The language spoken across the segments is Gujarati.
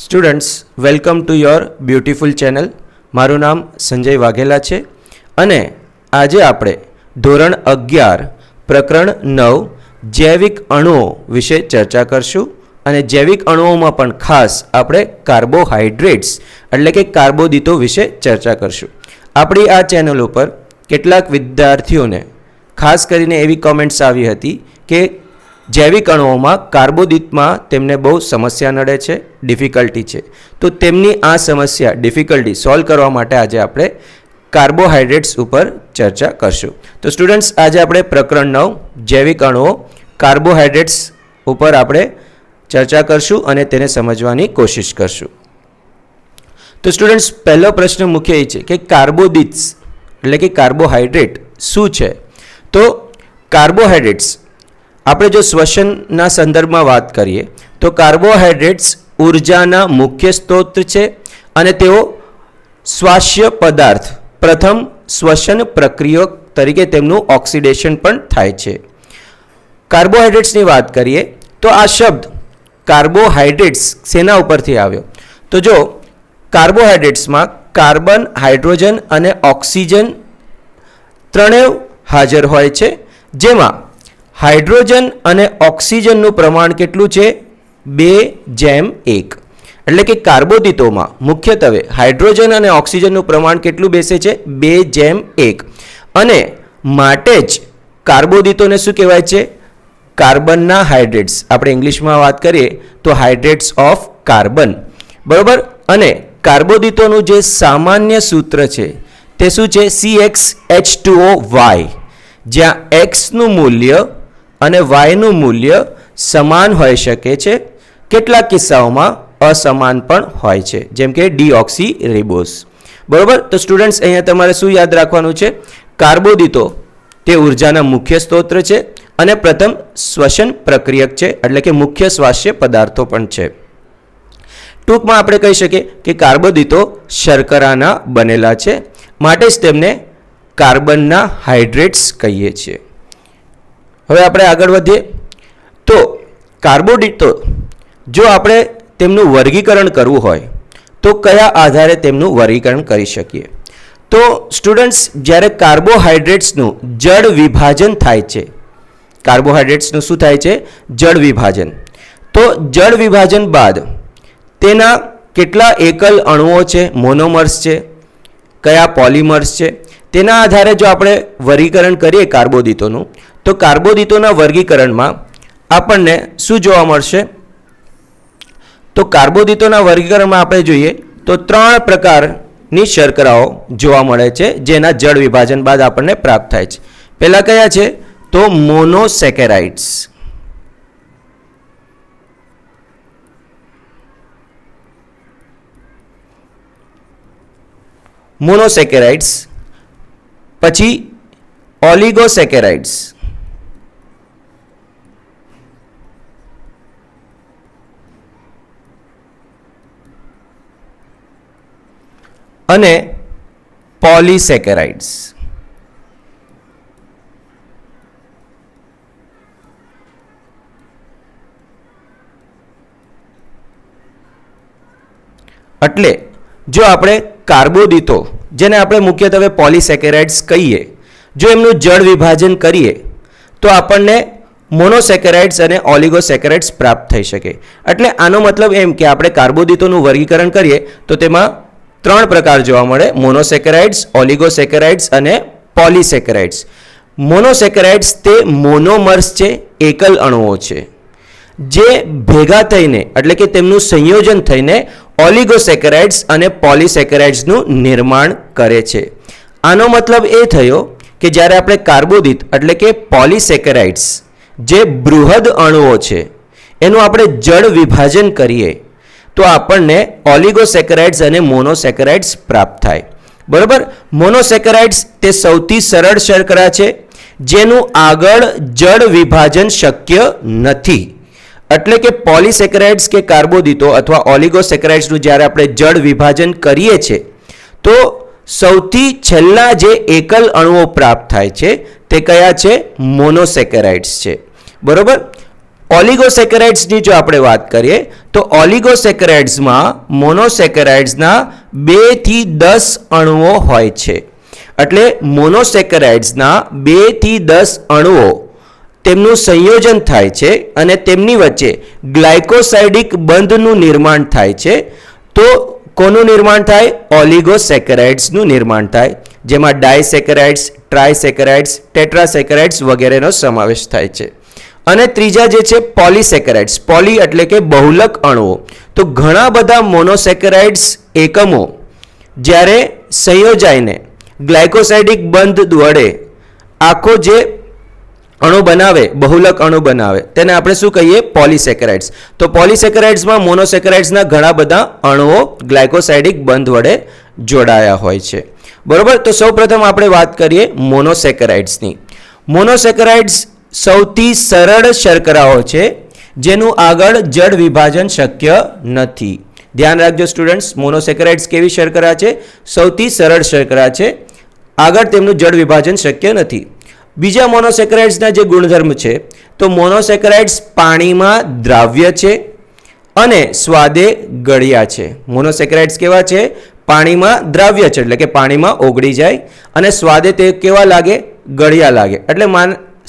Students, welcome to your beautiful channel. મારું નામ સંજય વાઘેલા છે અને આજે આપણે ધોરણ 11 પ્રકરણ 9 જૈવિક અણુઓ વિશે ચર્ચા કરશું. અને જૈવિક અણુઓમાં પણ ખાસ આપણે કાર્બોહાઈડ્રેટ્સ એટલે કે કાર્બોદિતો વિશે ચર્ચા કરશું. આપણી આ ચેનલ ઉપર કેટલાક વિદ્યાર્થીઓને ખાસ કરીને એવી કોમેન્ટ્સ આવી હતી કે જૈવિક અણુઓમાં કાર્બોદિતમાં તેમને બહુ સમસ્યા નડે છે, ડિફિકલ્ટી છે. તો તેમની આ સમસ્યા ડિફિકલ્ટી સોલ્વ કરવા માટે આજે આપણે કાર્બોહાઈડ્રેટ્સ ઉપર ચર્ચા કરશું. તો સ્ટુડન્ટ્સ, આજે આપણે પ્રકરણ 9 જૈવિક અણુઓ કાર્બોહાઈડ્રેટ્સ ઉપર આપણે ચર્ચા કરશું અને તેને સમજવાની કોશિશ કરશું. તો સ્ટુડન્ટ્સ, પહેલો પ્રશ્ન મુખ્ય એ છે કે કાર્બોદિત્સ એટલે કે કાર્બોહાઈડ્રેટ શું છે? તો કાર્બોહાઈડ્રેટ્સ આપણે જો શ્વસનના સંદર્ભમાં વાત કરીએ તો કાર્બોહાઈડ્રેટ્સ ઉર્જાના મુખ્ય સ્ત્રોત છે અને તેઓ શ્વાસ્ય પદાર્થ પ્રથમ શ્વસન પ્રક્રિયક તરીકે તેમનું ઓક્સિડેશન પણ થાય છે. કાર્બોહાઈડ્રેટ્સની વાત કરીએ તો આ શબ્દ કાર્બોહાઈડ્રેટ્સ શેના ઉપરથી આવ્યો? તો જો કાર્બોહાઈડ્રેટ્સમાં કાર્બન, હાઇડ્રોજન અને ઓક્સિજન ત્રણેય હાજર હોય છે, જેમાં હાઇડ્રોજન અને ઓક્સિજનનું પ્રમાણ કેટલું છે? 2:1. એટલે કે કાર્બોદિતોમાં મુખ્યત્વે હાઇડ્રોજન અને ઓક્સિજનનું પ્રમાણ કેટલું બેસે છે? 2:1. અને માટે જ કાર્બોદિતોને શું કહેવાય છે? કાર્બનના હાઇડ્રેટ્સ. આપણે ઇંગ્લિશમાં વાત કરીએ તો હાઇડ્રેટ્સ ઓફ કાર્બન, બરોબર. અને કાર્બોદિતોનું જે સામાન્ય સૂત્ર છે તે શું છે? CxH2OY, જ્યાં Xનું મૂલ્ય અને Yનું મૂલ્ય સમાન હોઈ શકે છે, કેટલાક કિસ્સાઓમાં અસમાન પણ હોય છે, જેમ કે ડીઓક્સીરિબોઝ, બરોબર. તો સ્ટુડન્ટ્સ, અહીંયા તમારે શું યાદ રાખવાનું છે? કાર્બોદિતો તે ઉર્જાના મુખ્ય સ્ત્રોત છે અને પ્રથમ શ્વસન પ્રક્રિયક છે, એટલે કે મુખ્ય શ્વાસ્ય પદાર્થો પણ છે. ટૂંકમાં આપણે કહી શકીએ કે કાર્બોદિતો શર્કરાના બનેલા છે, માટે જ તેમને કાર્બનના હાઇડ્રેટ્સ કહીએ છીએ. હવે આપણે આગળ વધીએ તો કાર્બોદિતો જો આપણે તેમનું વર્ગીકરણ કરવું હોય તો કયા આધારે તેમનું વર્ગીકરણ કરી શકીએ? તો સ્ટુડન્ટ્સ, જ્યારે કાર્બોહાઈડ્રેટ્સનું જળ વિભાજન થાય છે, કાર્બોહાઈડ્રેટ્સનું શું થાય છે? જળ વિભાજન. તો જળ વિભાજન બાદ તેના કેટલા એકલ અણુઓ છે, મોનોમર્સ છે, કયા પોલિમર્સ છે, તેના આધારે જો આપણે વર્ગીકરણ કરીએ કાર્બોદિતોનું, તો કાર્બોદિતોના વર્ગીકરણમાં આપણને શું જોવા મળશે? તો કાર્બોદિતોના વર્ગીકરણમાં આપણે જોઈએ તો 3 પ્રકારની શર્કરાઓ જોવા મળે છે, જેના જળ વિભાજન બાદ આપણને પ્રાપ્ત થાય છે. પહેલા કયા છે? તો મોનોસેકેરાઇડ્સ. મોનોસેકેરાઇડ્સ, પછી ઓલિગોસેકેરાઇડ્સ, અને પોલિસેકેરાઇડ્સ. એટલે જો આપણે કાર્બોદિતો, જેને આપણે મુખ્યત્વે પોલિસેકેરાઇડ્સ કહીએ, જો એમનું જળ વિભાજન કરીએ તો આપણને મોનોસેકેરાઇડ્સ અને ઓલિગોસેકેરાઇડ્સ પ્રાપ્ત થઈ શકે. એટલે આનો મતલબ એમ કે આપણે કાર્બોદિતોનું વર્ગીકરણ કરીએ તો તેમાં 3 પ્રકાર જોવા મળે: મોનોસેકેરાઇડ્સ, ઓલિગોસેકેરાઇડ્સ અને પોલિસેકેરાઇડ્સ. મોનોસેકેરાઇડ્સ તે મોનોમર્સ છે, એકલ અણુઓ છે, જે ભેગા થઈને એટલે કે તેમનું સંયોજન થઈને ઓલિગોસેકેરાઇડ્સ અને પોલિસેકેરાઇડ્સનું નિર્માણ કરે છે. આનો મતલબ એ થયો કે જ્યારે આપણે કાર્બોદિત એટલે કે પોલિસેકેરાઇડ્સ જે બૃહદ અણુઓ છે એનું આપણે જળ વિભાજન કરીએ તો આપણને ઓલિગોસેકેરાઇડ્સ અને મોનોસેકેરાઇડ્સ પ્રાપ્ત થાય, બરોબર. મોનોસેકેરાઇડ્સ તે સૌથી સરળ શર્કરા છે જેનું આગળ જળ વિભાજન શક્ય નથી. એટલે કે પોલિસેકેરાઇડ્સ કે કાર્બોદિતો અથવા ઓલિગોસેકેરાઇડ્સનું જ્યારે આપણે જળ વિભાજન કરીએ છીએ તો સૌથી છેલ્લા જે એકલ અણુઓ પ્રાપ્ત થાય છે તે કયા છે? મોનોસેકેરાઇડ્સ છે, બરોબર. ઓલિગોસેકેરાઇડ્સની જો આપણે વાત કરીએ તો ઓલિગોસેકેરાઇડ્સમાં મોનોસેકેરાઇડ્સના 2 થી 10 અણુઓ હોય છે. એટલે મોનોસેકેરાઇડ્સના 2 થી 10 અણુઓ તેમનું સંયોજન થાય છે અને તેમની વચ્ચે ગ્લાયકોસાઇડિક બંધનું નિર્માણ થાય છે. તો કોનું નિર્માણ થાય? ઓલિગોસેકેરાઇડ્સનું નિર્માણ થાય, જેમાં ડાયસેકેરાઇડ્સ, ટ્રાયસેકેરાઇડ્સ, ટેટ્રાસેકેરાઇડ્સ વગેરેનો સમાવેશ થાય છે. અને ત્રીજા જે છે પોલિસેકેરાઇડ્સ. પોલી એટલે કે બહુલક અણુઓ. તો ઘણા બધા મોનોસેકેરાઇડ્સ એકમો જ્યારે સંયોજાઈને ગ્લાયકોસાઇડિક બંધ વડે આખો જે અણુ બનાવે, બહુલક અણુ બનાવે, તેને આપણે શું કહીએ? પોલિસેકેરાઇડ્સ. તો પોલિસેકેરાઇડ્સમાં મોનોસેકેરાઇડ્સના ઘણા બધા અણુઓ ગ્લાયકોસાઇડિક બંધ વડે જોડાયા હોય છે. બરોબર. તો સૌપ્રથમ આપણે વાત કરીએ મોનોસેકેરાઇડ્સની. મોનોસેકેરાઇડ્સ સૌથી સરળ શર્કરાઓ છે જેનું આગળ જળ વિભાજન શક્ય નથી. ધ્યાન રાખજો સ્ટુડન્ટ્સ, મોનોસેકેરાઇડ્સ કેવી શર્કરા છે? સૌથી સરળ શર્કરા છે, આગળ તેમનું જળ વિભાજન શક્ય નથી. બીજા મોનોસેકેરાઇડ્સના જે ગુણધર્મ છે તો મોનોસેકેરાઇડ્સ પાણીમાં દ્રાવ્ય છે અને સ્વાદે ગળ્યા છે. મોનોસેકેરાઇડ્સ કેવા છે? પાણીમાં દ્રાવ્ય છે એટલે કે પાણીમાં ઓગળી જાય અને સ્વાદે તે કેવા લાગે? ગળ્યા લાગે. એટલે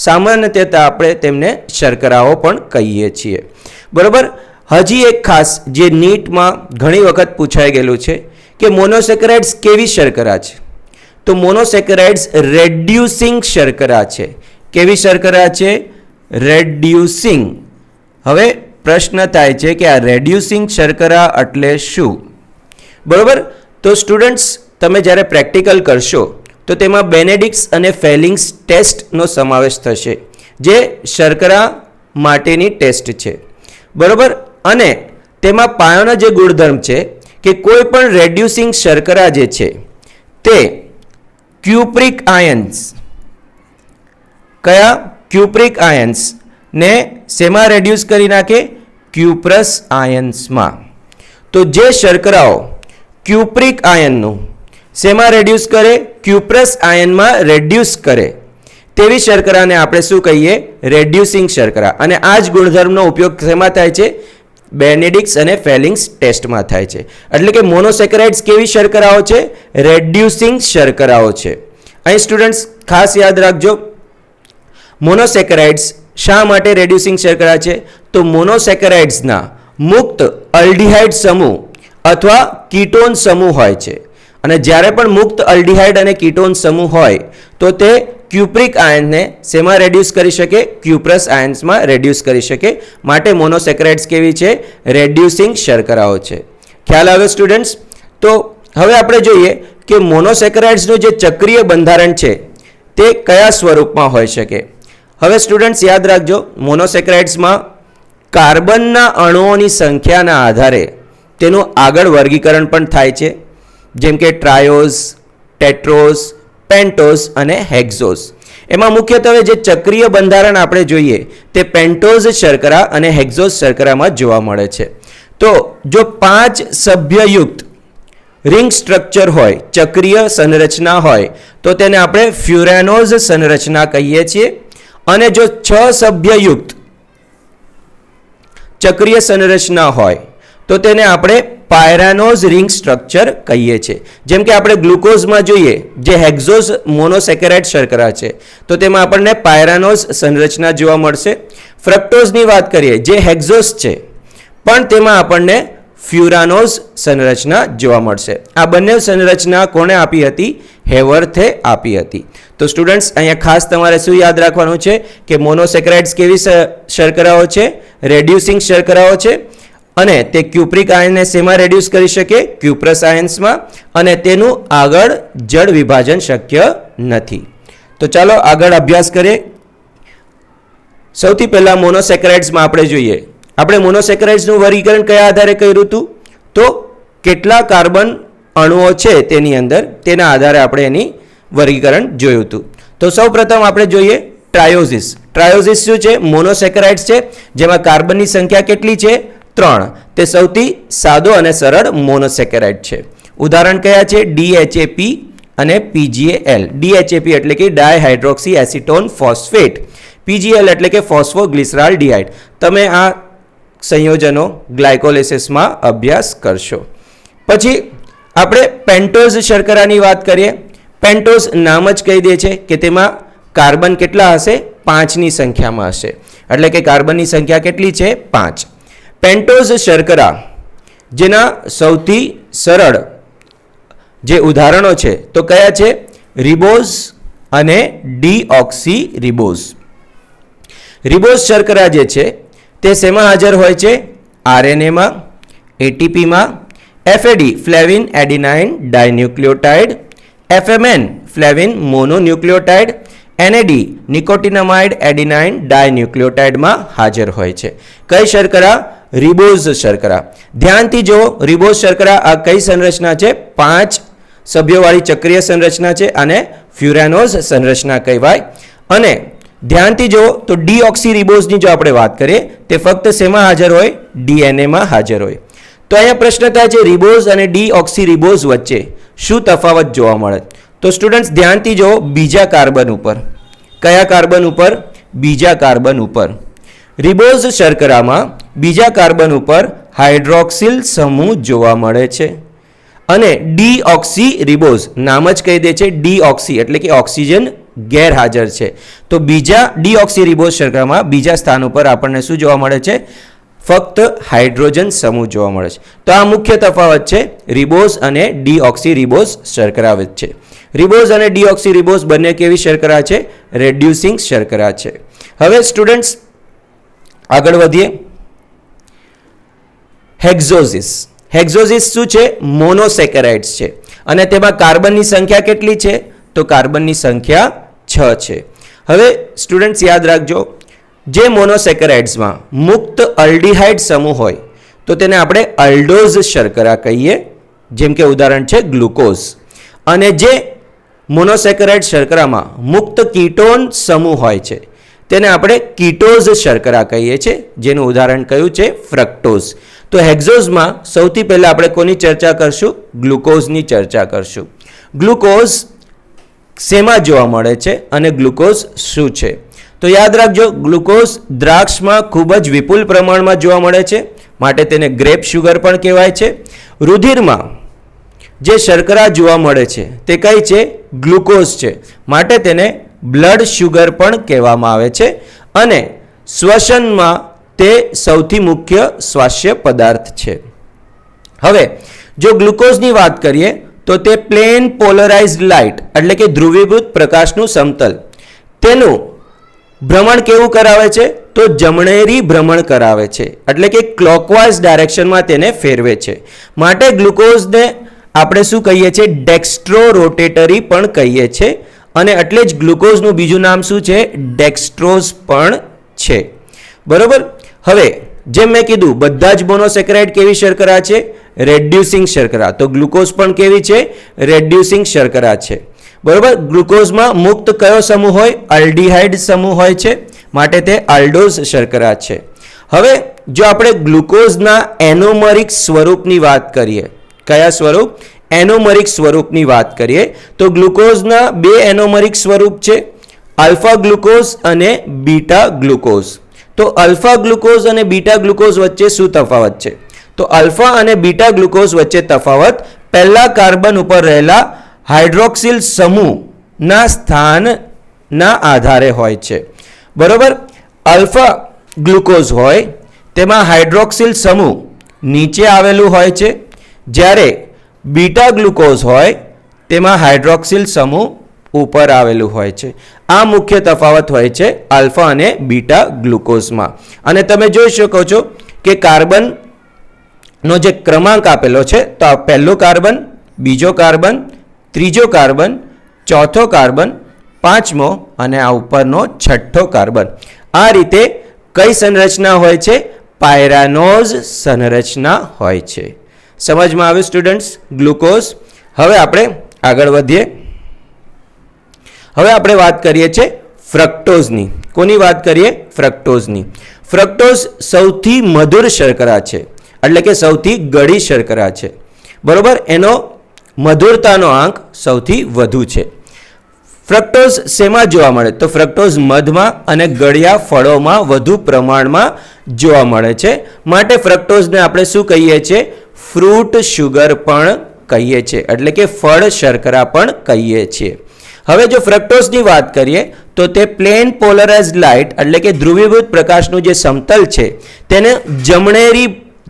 સામાન્યતઃ આપણે તેમને શર્કરાઓ પણ કહીએ છીએ. બરોબર. હજી એક ખાસ જે નીટમાં ઘણી વખત પૂછાઈ ગયેલું છે કે મોનોસેકેરાઇડ્સ કેવી શર્કરા છે? તો મોનોસેકેરાઇડ્સ રેડ્યુસિંગ શર્કરા છે. કેવી શર્કરા છે? રેડ્યુસિંગ. હવે પ્રશ્ન થાય છે કે આ રેડ્યુસિંગ શર્કરા એટલે શું? બરોબર. તો સ્ટુડન્ટ્સ, તમે જ્યારે પ્રેક્ટિકલ કરશો તો તેમાં બેનેડિક્સ અને ફેલિંગ્સ ટેસ્ટનો સમાવેશ થશે, જે શર્કરા માટેની ટેસ્ટ છે. બરોબર. અને તેમાં પાયાનો જે ગુણધર્મ છે કે કોઈ પણ રેડ્યુસિંગ શર્કરા જે છે તે ક્યુપ્રિક આયન્સ, કયા? ક્યુપ્રિક આયન્સ ને શેમાં રેડ્યુસ કરી નાખે? ક્યુપ્રસ આયન્સમાં. તો જે શર્કરાઓ ક્યુપ્રિક આયનનું શેમાં રેડ્યુસ કરે? ક્યુપ્રસ આયનમાં રેડ્યુસ કરે, તેવી શર્કરાને આપણે શું કહીએ? રેડ્યુસિંગ શર્કરા. અને આ જ ગુણધર્મનો ઉપયોગ શેમાં થાય છે? બેનેડિક્સ અને ફેલિંગ્સ ટેસ્ટમાં થાય છે. એટલે કે મોનોસેકેરાઇડ્સ કેવી શર્કરાઓ છે? રેડ્યુસિંગ શર્કરાઓ છે. અહીં સ્ટુડન્ટ્સ ખાસ યાદ રાખજો, મોનોસેકેરાઇડ્સ શા માટે રેડ્યુસિંગ શર્કરા છે? તો મોનોસેકેરાઇડ્સના મુક્ત અલ્ડીહાઇડ સમૂહ અથવા કીટોન સમૂહ હોય છે. અને જ્યારે પણ મુક્ત અલ્ડીહાઇડ અને કીટોન સમૂહ હોય તો તે ક્યુપ્રિક આયનને શેમાં રેડ્યુસ કરી શકે? ક્યુપ્રસ આયન્સમાં રેડ્યુસ કરી શકે. માટે મોનોસેકેરાઇડ્સ કેવી છે? રેડ્યુસિંગ શર્કરાઓ છે. ખ્યાલ આવે સ્ટુડન્ટ્સ? તો હવે આપણે જોઈએ કે મોનોસેકેરાઇડ્સનું જે ચક્રીય બંધારણ છે તે કયા સ્વરૂપમાં હોઈ શકે. હવે સ્ટુડન્ટ્સ યાદ રાખજો, મોનોસેકેરાઇડ્સમાં કાર્બનના અણુઓની સંખ્યાના આધારે તેનું આગળ વર્ગીકરણ પણ થાય છે, જેમ કે ટ્રાયોઝ, ટેટ્રોઝ, પેન્ટોઝ અને હેક્ઝોઝ. એમાં મુખ્યત્વે જે ચક્રીય બંધારણ આપણે જોઈએ તે પેન્ટોઝ શર્કરા અને હેક્ઝોઝ શર્કરામાં જોવા મળે છે. તો જો 5 સભ્યયુક્ત રિંગ સ્ટ્રક્ચર હોય, ચક્રીય સંરચના હોય, તો તેને આપણે ફ્યુરાનોઝ સંરચના કહીએ છીએ. અને જો 6 સભ્યયુક્ત ચક્રીય સંરચના હોય તો તેને આપણે પાયરાનોઝ રિંગ સ્ટ્રક્ચર કહીએ છીએ. જેમ કે આપણે ગ્લુકોઝમાં જોઈએ, જે હેક્ઝોઝ મોનોસેકેરાઇડ શર્કરા છે તો તેમાં આપણને પાયરાનોઝ સંરચના જોવા મળશે. ફ્રક્ટોઝની વાત કરીએ, જે હેક્ઝોઝ છે પણ તેમાં આપણને ફ્યુરાનોઝ સંરચના જોવા મળશે. આ બંને સંરચના કોણે આપી હતી? હેવર્થે આપી હતી. તો સ્ટુડન્ટ્સ, અહીંયા ખાસ તમારે શું યાદ રાખવાનું છે કે મોનોસેકેરાઇડ્સ કેવી શર્કરાઓ છે? રેડ્યુસિંગ શર્કરાઓ છે. અને તે ક્યુપ્રિક આયનને શેમાં રેડ્યુસ કરી શકે? ક્યુપ્રસ આયન્સમાં. અને તેનું આગળ જળ વિભાજન શક્ય નથી. તો ચાલો આગળ અભ્યાસ કરીએ. સૌથી પહેલા મોનોસેકેરાઇડ્સમાં આપણે જોઈએ, આપણે મોનોસેકેરાઇડ્સનું વર્ગીકરણ કયા આધારે કર્યું હતું? તો કેટલા કાર્બન અણુઓ છે તેની અંદર, તેના આધારે આપણે એની વર્ગીકરણ જોયું હતું. તો સૌપ્રથમ આપણે જોઈએ ટ્રાયોઝિસ. ટ્રાયોઝિસ શું છે? મોનોસેકેરાઇડ્સ છે જેમાં કાર્બનની સંખ્યા કેટલી છે? 3. તે સૌથી સાદો અને સરળ મોનોસેકેરાઇડ છે. ઉદાહરણ કયા છે? DHAP અને PGAL. DHAP એટલે કે ડાયહાઇડ્રોક્સી એસિટોન ફોસ્ફેટ. PGL એટલે કે ફોસ્ફોગ્લિસરાલ્ડિહાઇડ. તમે આ સંયોજનો ગ્લાયકોલિસિસમાં અભ્યાસ કરશો. પછી આપણે પેન્ટોઝ શર્કરાની વાત કરીએ. પેન્ટોઝ નામ જ કહી દે છે કે તેમાં કાર્બન કેટલા હશે? 5ની સંખ્યામાં હશે. એટલે કે કાર્બનની સંખ્યા કેટલી છે? 5. પેન્ટોઝ શર્કરા જેના સૌથી સરળ જે ઉદાહરણો છે તો કયા છે? રિબોઝ અને ડીઓક્સી રિબોઝ. રિબોઝ શર્કરા જે છે તે શેમાં હાજર હોય છે? RNAમાં, ATPમાં, FAD ફ્લેવિન એડિનાઇન ડાયન્યુક્લિયોટાઇડ, FMN ફ્લેવિન મોનોન્યુક્લિયોટાઇડ, NAD નિકોટિનામાઇડ એડિનાઇન ડાયન્યુક્લિયોટાઇડમાં હાજર હોય છે. કઈ શર્કરા? રિબોઝ શર્કરા. ધ્યાનથી જુઓ, રિબોઝ શર્કરા આ કઈ સંરચના છે? 5 સભ્યોવાળી ચક્રીય સંરચના છે અને ફ્યુરાનોઝ સંરચના કહેવાય. અને ધ્યાનથી જુઓ તો ડીઓક્સી રિબોઝની જો આપણે વાત કરીએ તે ફક્ત શેમાં હાજર હોય? DNA માં હાજર હોય. તો અહીંયા પ્રશ્ન થાય છે રિબોઝ અને ડીઓક્સી રિબોઝ વચ્ચે શું તફાવત જોવા મળે? તો સ્ટુડન્ટ્સ ધ્યાનથી જુઓ બીજા કાર્બન ઉપર. કયા કાર્બન ઉપર? બીજા કાર્બન ઉપર. રિબોઝ શર્કરામાં બીજા કાર્બન ઉપર હાઇડ્રોક્સિલ સમૂહ જોવા મળે છે અને ડીઓક્સી રિબોઝ નામ જ કહી દે છે ડીઓક્સી એટલે કે ઓક્સિજન ગેરહાજર છે. તો બીજા ડીઓક્સી રિબોઝ શર્કરામાં બીજા સ્થાન ઉપર આપણને શું જોવા મળે છે? ફક્ત હાઇડ્રોજન સમૂહ જોવા મળે છે. તો આ મુખ્ય તફાવત છે રિબોઝ અને ડીઓક્સી રિબોઝ શર્કરા વચ્ચે. રિબોઝ અને ડીઓક્સી રિબોઝ બંને કેવી શર્કરા છે? રેડ્યુસિંગ શર્કરા છે. હવે સ્ટુડન્ટ્સ આગળ વધીએ. હેક્ઝોઝિસ. હેક્ઝોઝિસ શું છે? મોનોસેકેરાઇડ્સ છે અને તેમાં કાર્બનની સંખ્યા કેટલી છે? તો કાર્બનની સંખ્યા 6 છે. હવે સ્ટુડન્ટ્સ યાદ રાખજો, જે મોનોસેકેરાઇડ્સમાં મુક્ત અલ્ડીહાઇડ સમૂહ હોય તો તેને આપણે અલ્ડોઝ શર્કરા કહીએ, જેમ કે ઉદાહરણ છે ગ્લુકોઝ. અને જે મોનોસેકેરાઇડ શર્કરામાં મુક્ત કીટોન સમૂહ હોય છે તેને આપણે કીટોઝ શર્કરા કહીએ છીએ, જેનું ઉદાહરણ કયું છે? ફ્રક્ટોઝ. તો હેક્ઝોઝમાં સૌથી પહેલા આપણે કોની ચર્ચા કરશું? ગ્લુકોઝની ચર્ચા કરશું. ગ્લુકોઝ શેમાં જોવા મળે છે અને ગ્લુકોઝ શું છે? તો યાદ રાખજો, ગ્લુકોઝ દ્રાક્ષમાં ખૂબ જ વિપુલ પ્રમાણમાં જોવા મળે છે, માટે તેને ગ્રેપ શુગર પણ કહેવાય છે. રુધિરમાં જે શર્કરા જોવા મળે છે તે કઈ છે? ગ્લુકોઝ છે, માટે તેને બ્લડ શુગર પણ કહેવામાં આવે છે. અને શ્વસનમાં તે સૌથી મુખ્ય શ્વાસ્ય પદાર્થ છે. હવે જો ગ્લુકોઝની વાત કરીએ તો તે પ્લેન પોલરાઇઝ્ડ લાઇટ એટલે કે ધ્રુવીભૂત પ્રકાશનું સમતલ તેનું ભ્રમણ કેવું કરાવે છે? તો જમણેરી ભ્રમણ કરાવે છે, એટલે કે ક્લોકવાઇઝ ડાયરેક્શનમાં તેને ફેરવે છે. માટે ગ્લુકોઝને આપણે શું કહીએ છીએ? ડેક્સ્ટ્રો રોટેટરી પણ કહીએ છીએ. અને એટલે જ ગ્લુકોઝનું બીજું નામ શું છે? ડેક્સ્ટ્રોઝ પણ છે. બરોબર. હવે જેમ મેં કીધું, બધા જ મોનોસેકેરાઇડ કેવી શર્કરા છે? રેડ્યુસિંગ શર્કરા. તો ગ્લુકોઝ પણ કેવી છે? રેડ્યુસિંગ શર્કરા છે. બરોબર. ગ્લુકોઝમાં મુક્ત કયો સમૂહ હોય? અલ્ડીહાઇડ સમૂહ હોય છે, માટે તે આલ્ડોઝ શર્કરા છે. હવે જો આપણે ગ્લુકોઝના એનોમરિક સ્વરૂપની વાત કરીએ, કયા સ્વરૂપ? એનોમરિક સ્વરૂપની વાત કરીએ તો ગ્લુકોઝના 2 એનોમરિક સ્વરૂપ છે, આલ્ફા ગ્લુકોઝ અને બીટા ગ્લુકોઝ. તો આલ્ફા ગ્લુકોઝ અને બીટા ગ્લુકોઝ વચ્ચે શું તફાવત છે? તો આલ્ફા અને બીટા ગ્લુકોઝ વચ્ચે તફાવત પહેલા કાર્બન ઉપર રહેલા હાઇડ્રોક્સિલ સમૂહના સ્થાનના આધારે હોય છે. બરોબર. આલ્ફા ગ્લુકોઝ હોય તેમાં હાઇડ્રોક્સિલ સમૂહ નીચે આવેલું હોય છે, જ્યારે બીટા ગ્લુકોઝ હોય તેમાં હાઇડ્રોક્સિલ સમૂહ ઉપર આવેલું હોય છે. આ મુખ્ય તફાવત હોય છે આલ્ફા અને બીટા ગ્લુકોઝમાં. અને તમે જોઈ શકો છો કે કાર્બનનો જે ક્રમાંક આપેલો છે, તો આ પહેલો કાર્બન, બીજો કાર્બન, ત્રીજો કાર્બન, ચોથો કાર્બન, પાંચમો અને આ ઉપરનો છઠ્ઠો કાર્બન. આ રીતે કઈ સંરચના હોય છે? પાયરાનોઝ સંરચના હોય છે. સમજમાં આવ્યું સ્ટુડન્ટ્સ? ગ્લુકોઝ. હવે આપણે આગળ વધીએ. હવે આપણે વાત કરીએ છીએ ફ્રક્ટોઝની. કોની વાત કરીએ? ફ્રક્ટોઝની. ફ્રક્ટોઝ સૌથી મધુર શર્કરા છે, એટલે કે સૌથી ગળી શર્કરા છે. બરોબર. એનો મધુરતાનો આંક સૌથી વધુ છે. ફ્રક્ટોઝ શેમાં જોવા મળે? તો ફ્રક્ટોઝ મધમાં અને ગળ્યા ફળોમાં વધુ પ્રમાણમાં જોવા મળે છે. માટે ફ્રક્ટોઝને આપણે શું કહીએ છીએ? ફ્રૂટ શુગર પણ કહીએ છીએ, એટલે કે ફળ શર્કરા પણ કહીએ છીએ. હવે જો ફ્રક્ટોઝની વાત કરીએ તો તે પ્લેન પોલરાઇઝ્ડ લાઇટ એટલે કે ધ્રુવીભૂત પ્રકાશનું જે સમતલ છે તેને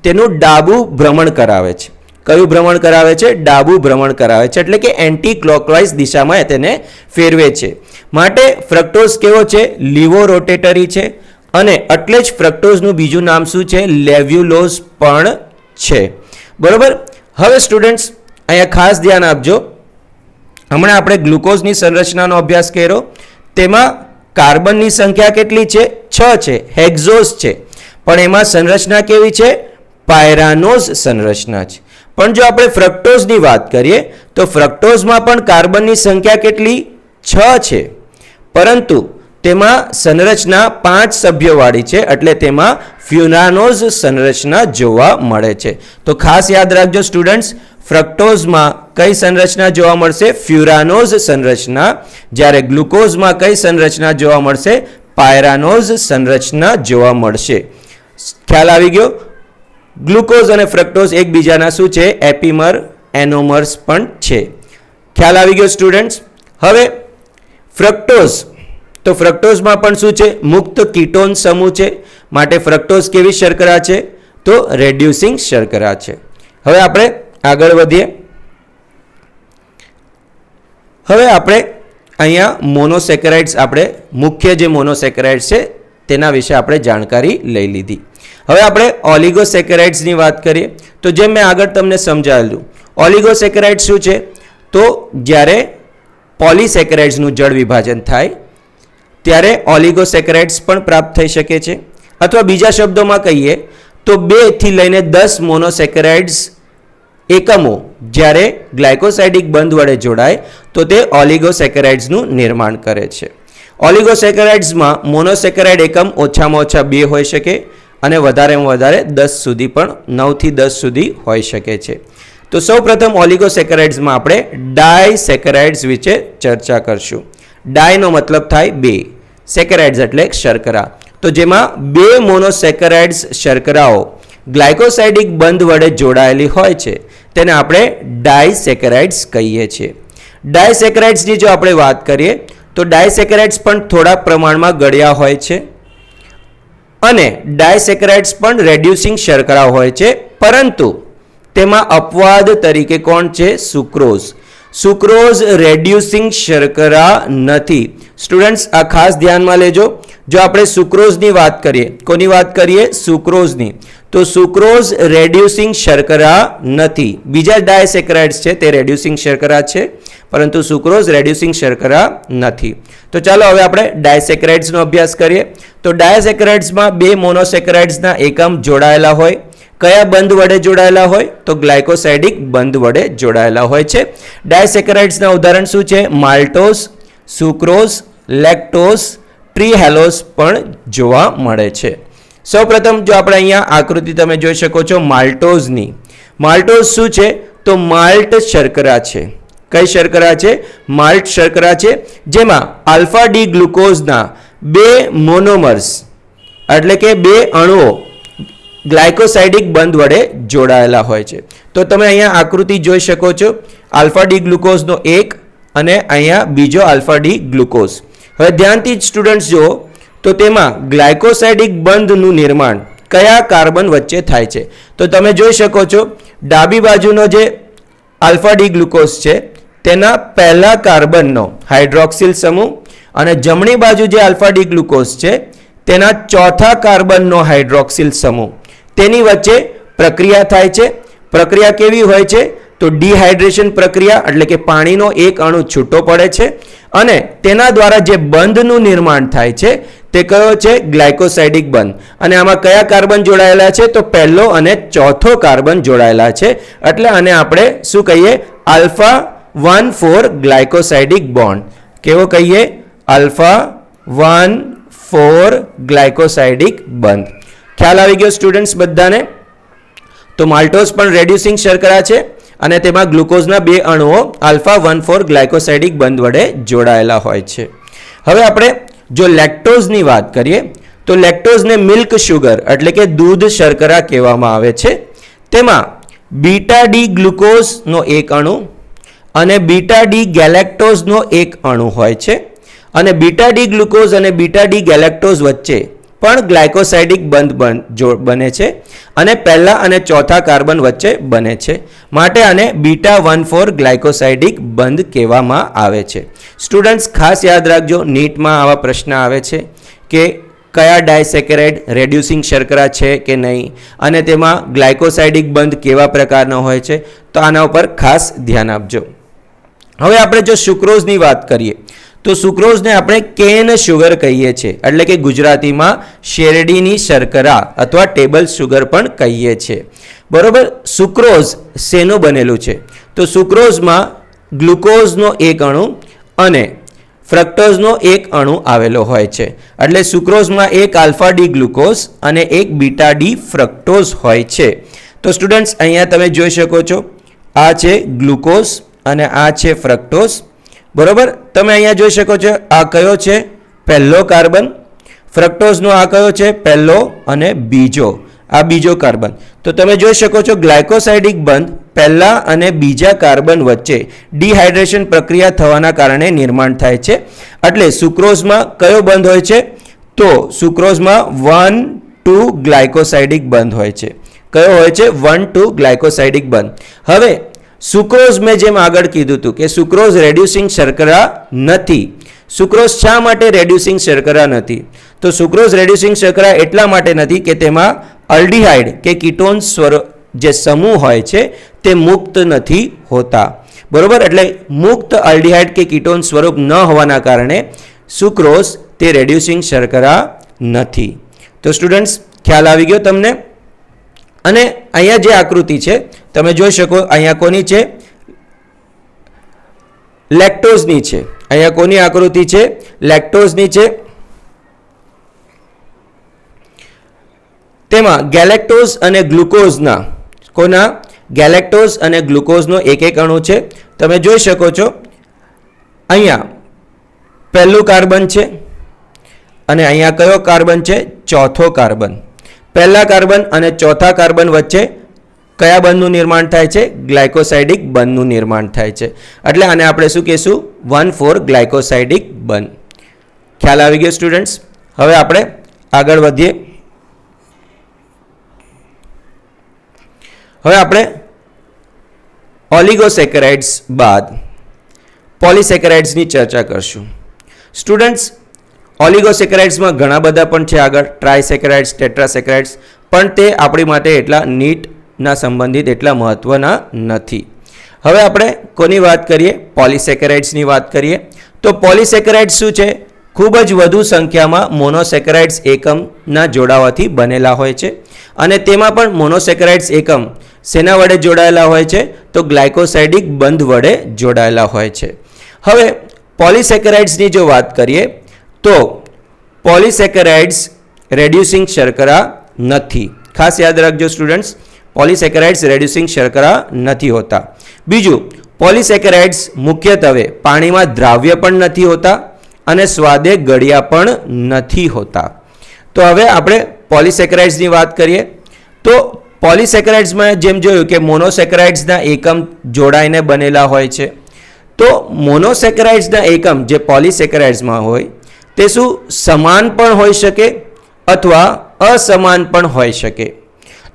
તેનું ડાબું ભ્રમણ કરાવે છે. કયું ભ્રમણ કરાવે છે? ડાબું ભ્રમણ કરાવે છે, એટલે કે એન્ટી ક્લોકવાઇઝ દિશામાં તેને ફેરવે છે. માટે ફ્રક્ટોઝ કેવો છે? લીવો રોટેટરી છે અને એટલે જ ફ્રક્ટોઝનું બીજું નામ શું છે? લેવ્યુલોઝ પણ છે. બરોબર. હવે સ્ટુડન્ટ્સ અહીંયા ખાસ ધ્યાન આપજો. હમણાં આપણે ગ્લુકોઝની સંરચનાનો અભ્યાસ કર્યો, તેમાં કાર્બનની સંખ્યા કેટલી છે? 6 છે, હેક્ઝોઝ છે, પણ એમાં સંરચના કેવી છે? પાયરાનોઝ સંરચના છે. પણ જો આપણે ફ્રક્ટોઝની વાત કરીએ તો ફ્રક્ટોઝમાં પણ કાર્બનની સંખ્યા કેટલી? 6 છે, પરંતુ તેમાં સંરચના 5 સભ્યોવાળી છે, એટલે તેમાં ફ્યુરાનોઝ સંરચના જોવા મળે છે. તો ખાસ યાદ રાખજો સ્ટુડન્ટ્સ, ફ્રક્ટોઝમાં કઈ સંરચના જોવા મળશે? ફ્યુરાનોઝ સંરચના. જ્યારે ગ્લુકોઝમાં કઈ સંરચના જોવા મળશે? પાયરાનોઝ સંરચના જોવા મળશે. ખ્યાલ આવી ગયો? ગ્લુકોઝ અને ફ્રક્ટોઝ એકબીજાના શું છે? એપીમર એનોમર્સ પણ છે. ખ્યાલ આવી ગયો સ્ટુડન્ટ્સ? હવે ફ્રક્ટોઝ, તો ફ્રક્ટોઝમાં પણ શું છે? મુક્ત કીટોન સમૂહ છે. માટે ફ્રક્ટોઝ કેવી શર્કરા છે? તો રેડ્યુસિંગ શર્કરા છે. હવે આપણે આગળ વધીએ. હવે આપણે અહીંયા મોનોસેકેરાઇડ્સ, આપણે મુખ્ય જે મોનોસેકેરાઇડ્સ છે તેના વિશે આપણે જાણકારી લઈ લીધી. હવે આપણે ઓલિગોસેકેરાઇડ્સની વાત કરીએ તો જેમ મેં આગળ તમને સમજાવેલું, ઓલિગોસેકેરાઇડ્સ શું છે? તો જ્યારે પોલિસેકેરાઇડ્સનું જળ વિભાજન થાય ત્યારે ઓલિગોસેકેરાઇડ્સ પણ પ્રાપ્ત થઈ શકે છે. અથવા બીજા શબ્દોમાં કહીએ તો 2 થી લઈને 10 મોનોસેકેરાઇડ્સ એકમો જ્યારે ગ્લાયકોસાઇડિક બંધ વડે જોડાય તો તે ઓલિગોસેકેરાઇડ્સનું નિર્માણ કરે છે. ઓલિગોસેકેરાઇડ્સમાં મોનોસેકેરાઇડ એકમ ઓછામાં ઓછા 2 હોઈ શકે અને વધારેમાં વધારે 10 સુધી પણ 9 થી 10 સુધી હોઈ શકે છે. તો સૌપ્રથમ ઓલિગોસેકેરાઇડ્સમાં આપણે ડાયસેકેરાઇડ્સ વિશે ચર્ચા કરશું. ડાયનો મતલબ થાય 2, સેકેરાઇડ્સ એટલે શર્કરા. તો જેમાં 2 મોનોસેકેરાઇડ્સ શર્કરાઓ ગ્લાયકોસાઇડિક બંધ વડે જોડાયેલી હોય છે તેને આપણે ડાયસેકેરાઇડ્સ કહીએ છીએ. ડાયસેકેરાઇડ્સની જો આપણે વાત કરીએ તો ડાયસેકેરાઇડ્સ પણ થોડા પ્રમાણમાં ગળ્યા હોય છે અને ડાયસેકેરાઇડ્સ પણ રેડ્યુસિંગ શર્કરા હોય છે, પરંતુ તેમાં અપવાદ તરીકે કોણ છે? સુક્રોઝ. સુક્રોઝ રેડ્યુસિંગ શર્કરા નથી. સ્ટુડન્ટ્સ આ ખાસ ધ્યાનમાં લેજો. જો આપણે સુક્રોઝની વાત કરીએ, કોની વાત કરીએ? સુક્રોઝની. તો સુક્રોઝ રેડ્યુસિંગ શર્કરા નથી. બીજા ડાયસેકેરાઇડ્સ છે તે રેડ્યુસિંગ શર્કરા છે, પરંતુ સુક્રોઝ રેડ્યુસિંગ શર્કરા નથી. તો ચાલો હવે આપણે ડાયસેકેરાઇડ્સનો અભ્યાસ કરીએ. તો ડાયસેકેરાઇડ્સમાં 2 મોનોસેકેરાઇડ્સના એકમ જોડાયેલા હોય. કયા બંધ વડે જોડાયેલા હોય? તો ગ્લાયકોસાઇડિક બંધ વડે જોડાયેલા હોય છે. ડાયસેકેરાઇડ્સના ઉદાહરણ શું છે? માલ્ટોઝ, સુક્રોઝ, લેક્ટોઝ, ટ્રીહેલોઝ પણ જોવા મળે છે. સૌપ્રથમ જો આપણે અહીંયા આકૃતિ તમે જોઈ શકો છો માલ્ટોઝની. માલ્ટોઝ શું છે? તો માલ્ટ શર્કરા છે. કઈ શર્કરા છે? માલ્ટ શર્કરા છે, જેમાં આલ્ફા ડી ગ્લુકોઝના 2 મોનોમર્સ એટલે કે 2 અણુઓ ગ્લાયકોસાઇડિક બંધ વડે જોડાયેલા હોય છે. તો તમે અહીંયા આકૃતિ જોઈ શકો છો, આલ્ફા ડી ગ્લુકોઝનો એક અને અહીંયા બીજો આલ્ફા ડી ગ્લુકોઝ. હવે ધ્યાનથી સ્ટુડન્ટ્સ જુઓ તો તેમાં ગ્લાયકોસાઇડિક બંધનું નિર્માણ કયા કાર્બન વચ્ચે થાય છે? તો તમે જોઈ શકો છો ડાબી બાજુનો જે આલ્ફા ડી ગ્લુકોઝ છે તેના પહેલા કાર્બનનો હાઇડ્રોક્સિલ સમૂહ અને જમણી બાજુ જે આલ્ફા ડી ગ્લુકોઝ છે તેના ચોથા કાર્બનનો હાઇડ્રોક્સિલ સમૂહ, તેની વચ્ચે પ્રક્રિયા થાય છે. પ્રક્રિયા કેવી હોય છે? તો ડિહાઇડ્રેશન પ્રક્રિયા, એટલે કે પાણીનો એક અણુ છૂટો પડે છે અને તેના દ્વારા જે બંધનું નિર્માણ થાય છે તે કયો છે? ગ્લાયકોસાઇડિક બંધ. અને આમાં કયા કાર્બન જોડાયેલા છે? તો પહેલો અને ચોથો કાર્બન જોડાયેલા છે. એટલે આને આપણે શું કહીએ? Alpha 1,4 glycosidic bond. કેવો કહીએ? આલ્ફા 1,4 ગ્લાયકોસાઇડિક બંધ. ખ્યાલ આવી ગયો સ્ટુડન્ટ્સ બધાને? તો માલ્ટોઝ પણ રેડ્યુસિંગ શર્કરા છે અને તેમાં ગ્લુકોઝના 2 અણુઓ આલ્ફા 1,4 ગ્લાયકોસાઇડિક બંધ વડે જોડાયેલા હોય છે. હવે આપણે જો લેક્ટોઝની વાત કરીએ તો લેક્ટોઝને મિલ્ક શુગર એટલે કે દૂધ શર્કરા કહેવામાં આવે છે. તેમાં બીટા ડી ગ્લુકોઝનો એક અણુ અને બીટા ડી ગેલેક્ટોઝનો એક અણુ હોય છે અને બીટા ડી ગ્લુકોઝ અને બીટા ડી ગેલેક્ટોઝ વચ્ચે પણ ગ્લાયકોસાઇડિક બંધ બને છે અને પહેલા અને ચોથા કાર્બન વચ્ચે બને છે, માટે આને બીટા 1,4 ગ્લાયકોસાઇડિક બંધ કહેવામાં આવે છે. સ્ટુડન્ટ્સ ખાસ યાદ રાખજો, નીટમાં આવા પ્રશ્ન આવે છે કે કયા ડાયસેકેરાઇડ રેડ્યુસિંગ શર્કરા છે કે નહીં અને તેમાં ગ્લાયકોસાઇડિક બંધ કેવા પ્રકારનો હોય છે, તો આના ઉપર ખાસ ધ્યાન આપજો. હવે આપણે જો સુક્રોઝની વાત કરીએ તો સુક્રોઝને આપણે કેન શુગર કહીએ છીએ, એટલે કે ગુજરાતીમાં શેરડીની શર્કરા અથવા ટેબલ શુગર પણ કહીએ છીએ. બરોબર. સુક્રોઝ શેનું બનેલું છે? તો સુક્રોઝમાં ગ્લુકોઝનો એક અણુ અને ફ્રક્ટોઝનો એક અણુ આવેલો હોય છે. એટલે સુક્રોઝમાં એક આલ્ફા ડી ગ્લુકોઝ અને એક બીટા ડી ફ્રક્ટોઝ હોય છે. તો સ્ટુડન્ટ્સ અહીંયા તમે જોઈ શકો છો, આ છે ગ્લુકોઝ અને આ છે ફ્રક્ટોઝ. બરોબર. તમે અહીંયા જોઈ શકો છો, આ કયો છે? પહેલો કાર્બન. ફ્રક્ટોઝનો આ કયો છે? પહેલો અને બીજો, આ બીજો કાર્બન. તો તમે જોઈ શકો છો ગ્લાયકોસાઇડિક બંધ પહેલા અને બીજા કાર્બન વચ્ચે ડિહાઇડ્રેશન પ્રક્રિયા થવાના કારણે નિર્માણ થાય છે. એટલે સુક્રોઝમાં કયો બંધ હોય છે? તો સુક્રોઝમાં 1,2 ગ્લાયકોસાઇડિક બંધ હોય છે. કયો હોય છે? 1,2 ગ્લાયકોસાઇડિક બંધ. હવે સુક્રોઝ મેં જેમ આગળ કીધું હતું કે સુક્રોઝ રેડ્યુસિંગ શર્કરા નથી. સુક્રોઝ શા માટે રેડ્યુસિંગ શર્કરા નથી? તો સુક્રોઝ રેડ્યુસિંગ શર્કરા એટલા માટે નથી કે તેમાં અલ્ડીહાઇડ કે કીટોન સ્વરૂપ જે સમૂહ હોય છે તે મુક્ત નથી હોતા. બરોબર. એટલે મુક્ત અલ્ડીહાઇડ કે કીટોન સ્વરૂપ ન હોવાના કારણે સુક્રોઝ તે રેડ્યુસિંગ શર્કરા નથી. તો સ્ટુડન્ટ્સ ખ્યાલ આવી ગયો તમને? અને અહીંયા જે આકૃતિ છે તમે જોઈ શકો, અહીંયા કોની છે? લેક્ટોઝની છે. અહીંયા કોની આકૃતિ છે? લેક્ટોઝની છે. તેમાં ગેલેક્ટોઝ અને ગ્લુકોઝના કોના? ગેલેક્ટોઝ અને ગ્લુકોઝનો એક એક અણુ છે. તમે જોઈ શકો છો અહીંયા પહેલું કાર્બન છે અને અહીંયા કયો કાર્બન છે? ચોથો કાર્બન. પહેલા કાર્બન અને ચોથા કાર્બન વચ્ચે કયા બંધનું નિર્માણ થાય છે? ગ્લાયકોસાઇડિક બંધનું નિર્માણ થાય છે. એટલે આને આપણે શું કહીશું? 1,4 ગ્લાયકોસાઇડિક બંધ. ખ્યાલ આવી ગયો સ્ટુડન્ટ્સ? હવે આપણે આગળ વધીએ. હવે આપણે ઓલિગોસેકેરાઇડ્સ બાદ પોલિસેકેરાઇડ્સની ચર્ચા કરશું. સ્ટુડન્ટ્સ ઓલિગોસેકેરાઇડ્સમાં ઘણા બધા પણ છે આગળ, ટ્રાયસેકેરાઇડ્સ, ટેટ્રાસેકેરાઇડ્સ, પણ તે આપણી માટે એટલા નીટના સંબંધિત એટલા મહત્ત્વના નથી. હવે આપણે કોની વાત કરીએ? પોલિસેકેરાઇડ્સની વાત કરીએ. તો પોલિસેકેરાઇડ્સ શું છે? ખૂબ જ વધુ સંખ્યામાં મોનોસેકેરાઇડ્સ એકમના જોડાવાથી બનેલા હોય છે અને તેમાં પણ મોનોસેકેરાઇડ્સ એકમ શેના વડે જોડાયેલા હોય છે? તો ગ્લાયકોસાઇડિક બંધ વડે જોડાયેલા હોય છે. હવે પોલિસેકેરાઇડ્સની જો વાત કરીએ તો પોલિસેકેરાઇડ્સ રેડ્યુસિંગ શર્કરા નથી. ખાસ યાદ રાખજો સ્ટુડન્ટ્સ, પોલિસેકેરાઇડ્સ રેડ્યુસિંગ શર્કરા નથી હોતા. બીજું, પોલિસેકેરાઇડ્સ મુખ્યત્વે પાણીમાં દ્રાવ્ય પણ નથી હોતા અને સ્વાદે ગળ્યા પણ નથી હોતા. તો હવે આપણે પોલિસેકેરાઇડ્સની વાત કરીએ તો પોલિસેકેરાઇડ્સમાં જેમ જોયું કે મોનોસેકેરાઇડ્સના એકમ જોડાઈને બનેલા હોય છે. તો મોનોસેકેરાઇડ્સના એકમ જે પોલિસેકેરાઇડ્સમાં હોય તે શું સમાન પણ હોઈ શકે અથવા અસમાન પણ હોઈ શકે?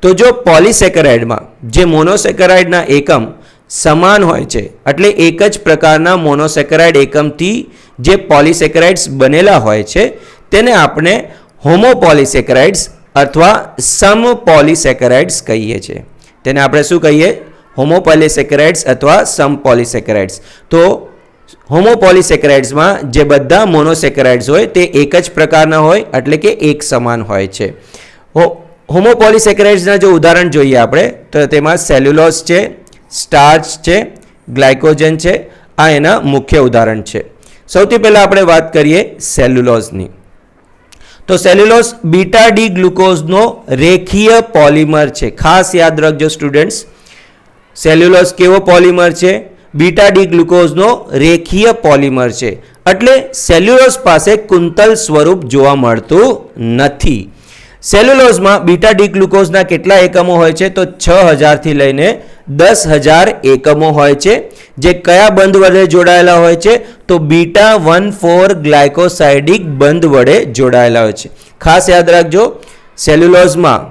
તો જો પોલિસેકેરાઇડમાં જે મોનોસેકેરાઇડના એકમ સમાન હોય છે, એટલે એક જ પ્રકારના મોનોસેકેરાઇડ એકમથી જે પોલિસેકેરાઇડ્સ બનેલા હોય છે તેને આપણે હોમોપોલિસેકેરાઇડ્સ અથવા સમપોલિસેકેરાઇડ્સ કહીએ છીએ. તેને આપણે શું કહીએ? હોમોપોલિસેકેરાઇડ્સ અથવા સમપોલિસેકેરાઇડ્સ. તો હોમોપોલિસેકેરાઇડ્સમાં જે બધા મોનોસેકેરાઇડ્સ હોય તે એક જ પ્રકારના હોય, એટલે કે એક સમાન હોય છે. હોમોપોલિસેકેરાઇડ્સના જો ઉદાહરણ જોઈએ આપણે તો તેમાં સેલ્યુલોઝ છે, સ્ટાર્ચ છે, ગ્લાયકોજન છે. આ એના મુખ્ય ઉદાહરણ છે. સૌથી પહેલાં આપણે વાત કરીએ સેલ્યુલોઝની. તો સેલ્યુલોઝ બીટા ડી ગ્લુકોઝનો રેખીય પોલિમર છે. ખાસ યાદ રાખજો સ્ટુડન્ટ્સ, સેલ્યુલોઝ કેવો પોલિમર છે? બીટા ડી ગ્લુકોઝનો રેખીય પોલિમર છે. એટલે સેલ્યુલોઝ પાસે કુંતલ સ્વરૂપ જોવા મળતું નથી. સેલ્યુલોઝમાં બીટા ડી ગ્લુકોઝના કેટલા એકમો હોય છે? તો 6000 થી લઈને 10000 એકમો હોય છે, જે કયા બંધ વડે જોડાયેલા હોય છે? તો બીટા 1,4 ગ્લાયકોસાઇડિક બંધ વડે જોડાયેલા હોય છે. ખાસ યાદ રાખજો, સેલ્યુલોઝમાં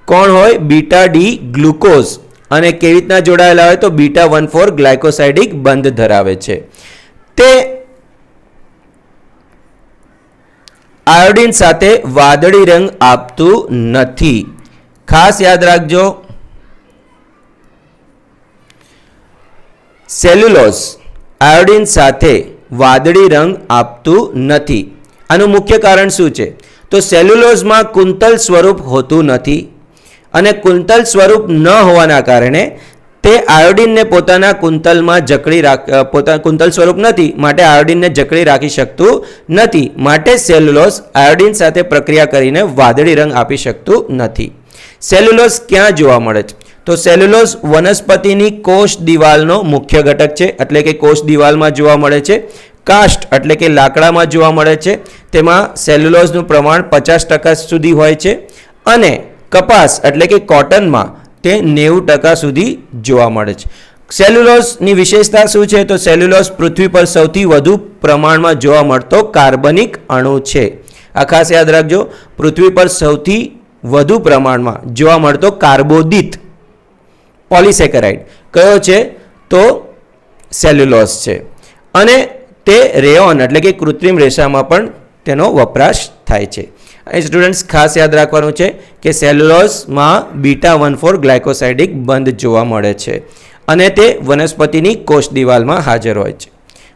કોણ હોય? Beta D glucose. અને કેવી રીતના જોડાયેલા હોય? તો બીટા 1,4 ગ્લાયકોસાઇડિક બંધ ધરાવે છે. તે આયોડિન સાથે વાદળી રંગ આપતું નથી. ખાસ યાદ રાખજો, સેલ્યુલોઝ આયોડિન સાથે વાદળી રંગ આપતું નથી. આનું મુખ્ય કારણ શું છે? તો સેલ્યુલોઝમાં કુંતલ સ્વરૂપ હોતું નથી, અને કુંતલ સ્વરૂપ ન હોવાના કારણે તે આયોડિનને પોતાના કુંતલમાં કુંતલ સ્વરૂપ નથી, માટે આયોડિનને જકડી રાખી શકતું નથી. માટે સેલ્યુલોઝ આયોડિન સાથે પ્રક્રિયા કરીને વાદળી રંગ આપી શકતું નથી. સેલ્યુલોઝ ક્યાં જોવા મળે છે? તો સેલ્યુલોઝ વનસ્પતિની કોષ દિવાલનો મુખ્ય ઘટક છે, એટલે કે કોષ દિવાલમાં જોવા મળે છે. કાસ્ટ એટલે કે લાકડામાં જોવા મળે છે, તેમાં સેલ્યુલોઝનું પ્રમાણ 50% સુધી હોય છે, અને કપાસ એટલે કે કોટનમાં તે 90% સુધી જોવા મળે છે. સેલ્યુલોઝની વિશેષતા શું છે? તો સેલ્યુલોઝ પૃથ્વી પર સૌથી વધુ પ્રમાણમાં જોવા મળતો કાર્બનિક અણુ છે. આ ખાસ યાદ રાખજો, પૃથ્વી પર સૌથી વધુ પ્રમાણમાં જોવા મળતો કાર્બોદિત પોલિસેકેરાઇડ કયો છે? તો સેલ્યુલોઝ છે. અને તે રેયોન એટલે કે કૃત્રિમ રેસામાં પણ તેનો વપરાશ થાય છે. અહીં સ્ટુડન્ટ્સ ખાસ યાદ રાખવાનું છે કે સેલ્યુલોઝમાં બીટા 1,4 ગ્લાયકોસાઇડિક બંધ જોવા મળે છે, અને તે વનસ્પતિની કોષ દિવાલમાં હાજર હોય છે.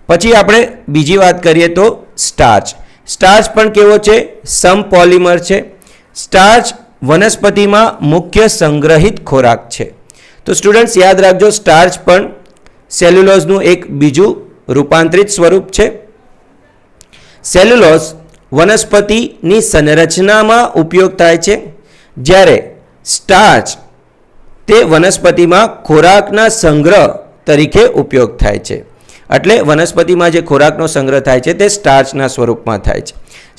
પછી આપણે બીજી વાત કરીએ તો સ્ટાર્ચ. સ્ટાર્ચ પણ કેવો છે? સમપોલિમર છે. સ્ટાર્ચ વનસ્પતિમાં મુખ્ય સંગ્રહિત ખોરાક છે. તો સ્ટુડન્ટ્સ યાદ રાખજો, સ્ટાર્ચ પણ સેલ્યુલોઝનું એક બીજું રૂપાંતરિત સ્વરૂપ છે. સેલ્યુલોઝ વનસ્પતિની સંરચનામાં ઉપયોગ થાય છે, જ્યારે સ્ટાર્ચ તે વનસ્પતિમાં ખોરાકના સંગ્રહ તરીકે ઉપયોગ થાય છે. એટલે વનસ્પતિમાં જે ખોરાકનો સંગ્રહ થાય છે તે સ્ટાર્ચના સ્વરૂપમાં થાય છે.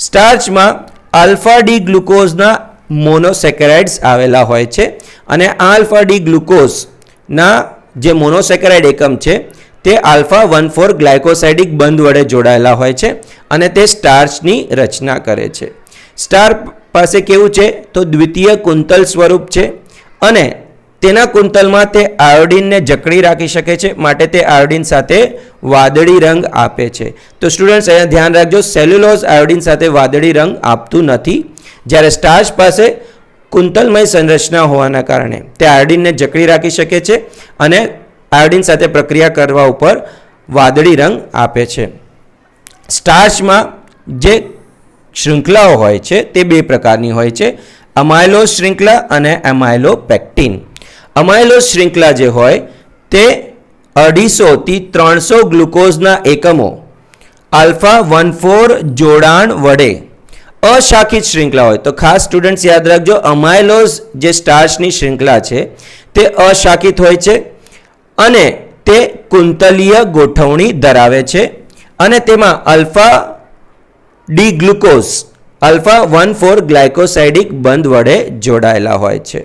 સ્ટાર્ચમાં આલ્ફા ડી ગ્લુકોઝના મોનોસેકેરાઇડ્સ આવેલા હોય છે, અને આ આલ્ફા ડી ગ્લુકોઝના જે મોનોસેકેરાઇડ એકમ છે તે આલ્ફા 1,4 ગ્લાયકોસાઇડિક બંધ વડે જોડાયેલા હોય છે, અને તે સ્ટાર્ચની રચના કરે છે. સ્ટાર્ચ પાસે કેવું છે? તો દ્વિતીય કુંતલ સ્વરૂપ છે, અને તેના કુંતલમાં તે આયોડિનને જકડી રાખી શકે છે, માટે તે આયોડિન સાથે વાદળી રંગ આપે છે. તો સ્ટુડન્ટ્સ અહીંયા ધ્યાન રાખજો, સેલ્યુલોઝ આયોડિન સાથે વાદળી રંગ આપતું નથી, જ્યારે સ્ટાર્ચ પાસે કુંતલમય સંરચના હોવાના કારણે તે આયોડિનને જકડી રાખી શકે છે, અને આયોડિન સાથે પ્રક્રિયા કરવા ઉપર વાદળી રંગ આપે છે. સ્ટાર્ચમાં જે શૃંખલાઓ હોય છે તે બે પ્રકારની હોય છે, અમાયલોઝ શૃંખલા અને એમાયલોપેક્ટિન. અમાયલોઝ શૃંખલા જે હોય તે 250 થી 300 ગ્લુકોઝના એકમો આલ્ફા 1,4 જોડાણ વડે અશાખિત શૃંખલા હોય. તો ખાસ સ્ટુડન્ટ્સ યાદ રાખજો, અમાયલોઝ જે સ્ટાર્ચની શૃંખલા છે તે અશાખિત હોય છે, અને તે કુંતલીય ગોઠવણી ધરાવે છે, અને તેમાં આલ્ફા ડી ગ્લુકોઝ આલ્ફા 1,4 ગ્લાયકોસાઇડિક બંધ વડે જોડાયેલા હોય છે.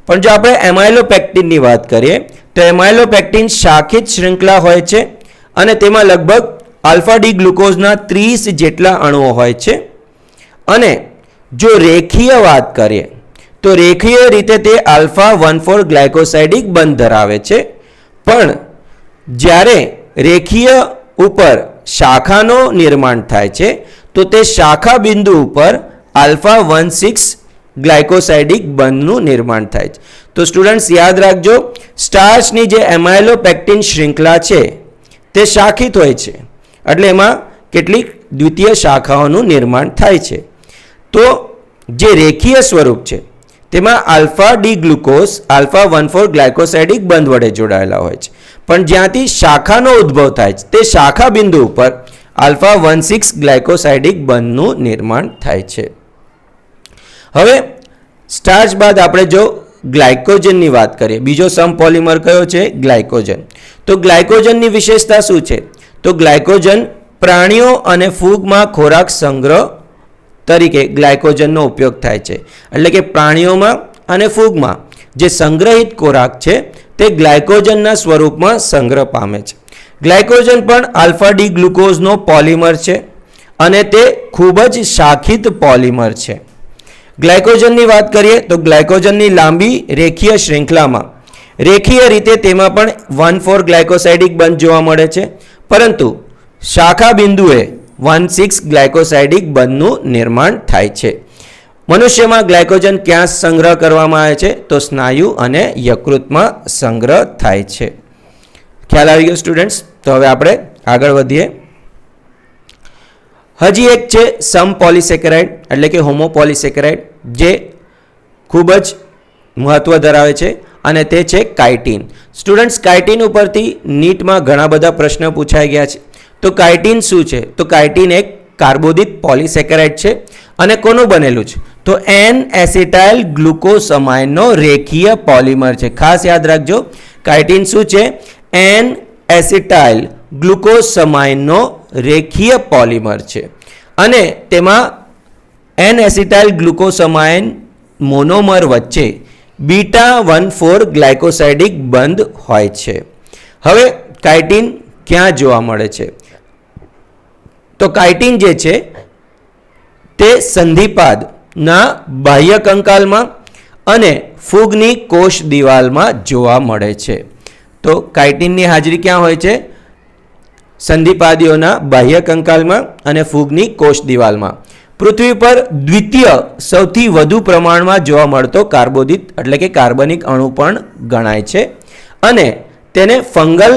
પણ જો આપણે એમાયલોપેક્ટિનની વાત કરીએ તો એમાયલોપેક્ટિન શાખિત શૃંખલા હોય છે, અને તેમાં લગભગ આલ્ફા ડી ગ્લુકોઝના 30 જેટલા અણુઓ હોય છે. અને જો રેખીય વાત કરીએ તો રેખીય રીતે તે આલ્ફા 1,4 ગ્લાયકોસાઇડિક બંધ ધરાવે છે, પણ જ્યારે રેખીય ઉપર શાખાનું નિર્માણ થાય છે તો તે શાખા બિંદુ ઉપર આલ્ફા 1,6 ગ્લાયકોસાઇડિક બંધનું નિર્માણ થાય છે. તો સ્ટુડન્ટ્સ યાદ રાખજો, સ્ટાર્ચની જે એમાયલોપેક્ટિન શૃંખલા છે તે શાખિત હોય છે, એટલે એમાં કેટલીક દ્વિતીય શાખાઓનું નિર્માણ થાય છે. તો જે રેખીય સ્વરૂપ છે તેમાં આલ્ફા ડી ગ્લુકોઝ આલ્ફા 1,4 ગ્લાયકોસાઇડિક બંધ વડે જોડાયેલા હોય છે, પણ જ્યાંથી શાખાનો ઉદ્ભવ થાય છે તે શાખા બિંદુ ઉપર આલ્ફા 1,6 ગ્લાયકોસાઇડિક બંધનું નિર્માણ થાય છે. હવે સ્ટાર્ચ બાદ આપણે જો ગ્લાયકોજનની વાત કરીએ, બીજો સમ પોલિમર કયો છે? ગ્લાયકોજન. તો ગ્લાયકોજનની વિશેષતા શું છે? તો ગ્લાયકોજન પ્રાણીઓ અને ફૂગમાં ખોરાક સંગ્રહ તરીકે ગ્લાયકોજનનો ઉપયોગ થાય છે. એટલે કે પ્રાણીઓમાં અને ફૂગમાં જે સંગ્રહિત ખોરાક છે તે ગ્લાયકોજનના સ્વરૂપમાં સંગ્રહ પામે છે. ગ્લાયકોજન પણ આલ્ફા ડી ગ્લુકોઝનો પોલિમર છે અને તે ખૂબ જ શાખિત પોલિમર છે. ગ્લાયકોજનની વાત કરીએ તો ગ્લાયકોજનની લાંબી રેખીય શ્રૃંખલામાં રેખીય રીતે તેમાં પણ 1,4 ગ્લાયકોસાઇડિક બંધ જોવા મળે છે, પરંતુ શાખા બિંદુએ 1,6 ગ્લાયકોસાઇડિક બંધનું નિર્માણ થાય છે. મનુષ્યમાં ગ્લાયકોજન ક્યાં સંગ્રહ કરવામાં આવે છે? તો સ્નાયુ અને યકૃતમાં સંગ્રહ થાય છે. ખ્યાલ આવી ગયો સ્ટુડન્ટ્સ? તો હવે આપણે આગળ વધીએ. હજી એક છે સમ પોલિસેકેરાઇડ એટલે કે હોમોપોલિસેકેરાઇડ, જે ખૂબ જ મહત્વ ધરાવે છે અને તે છે કાઇટિન. સ્ટુડન્ટ્સ, કાઇટિન ઉપરથી નીટમાં ઘણા બધા પ્રશ્નો પૂછાઈ ગયા છે. તો કાઇટિન શું છે? તો કાઇટિન એક કાર્બોદિત પોલિસેકેરાઇડ છે અને કોનું બનેલું છે? તો N-એસિટાઇલ ગ્લુકોસમાઇનનો રેખીય પોલિમર છે. ખાસ યાદ રાખજો, કાઇટિન શું છે? N-એસિટાઇલ ગ્લુકોસમાઇનનો રેખીય પોલિમર છે અને તેમાં N-એસિટાઇલ ગ્લુકોસમાઇન મોનોમર વચ્ચે બીટા 1,4 ગ્લાયકોસાઇડિક બંધ હોય છે. હવે કાઇટિન ક્યાં જોવા મળે છે? તો કાઇટિન જે છે તે સંધિપાદના બાહ્ય કંકાલમાં અને ફૂગની કોષ દિવાલમાં જોવા મળે છે. તો કાઇટિનની હાજરી ક્યાં હોય છે? સંધિપાદીઓના બાહ્ય કંકાલમાં અને ફૂગની કોષ દિવાલમાં. પૃથ્વી પર દ્વિતીય સૌથી વધુ પ્રમાણમાં જોવા મળતો કાર્બોદિત એટલે કે કાર્બનિક અણુ પણ ગણાય છે અને તેને ફંગલ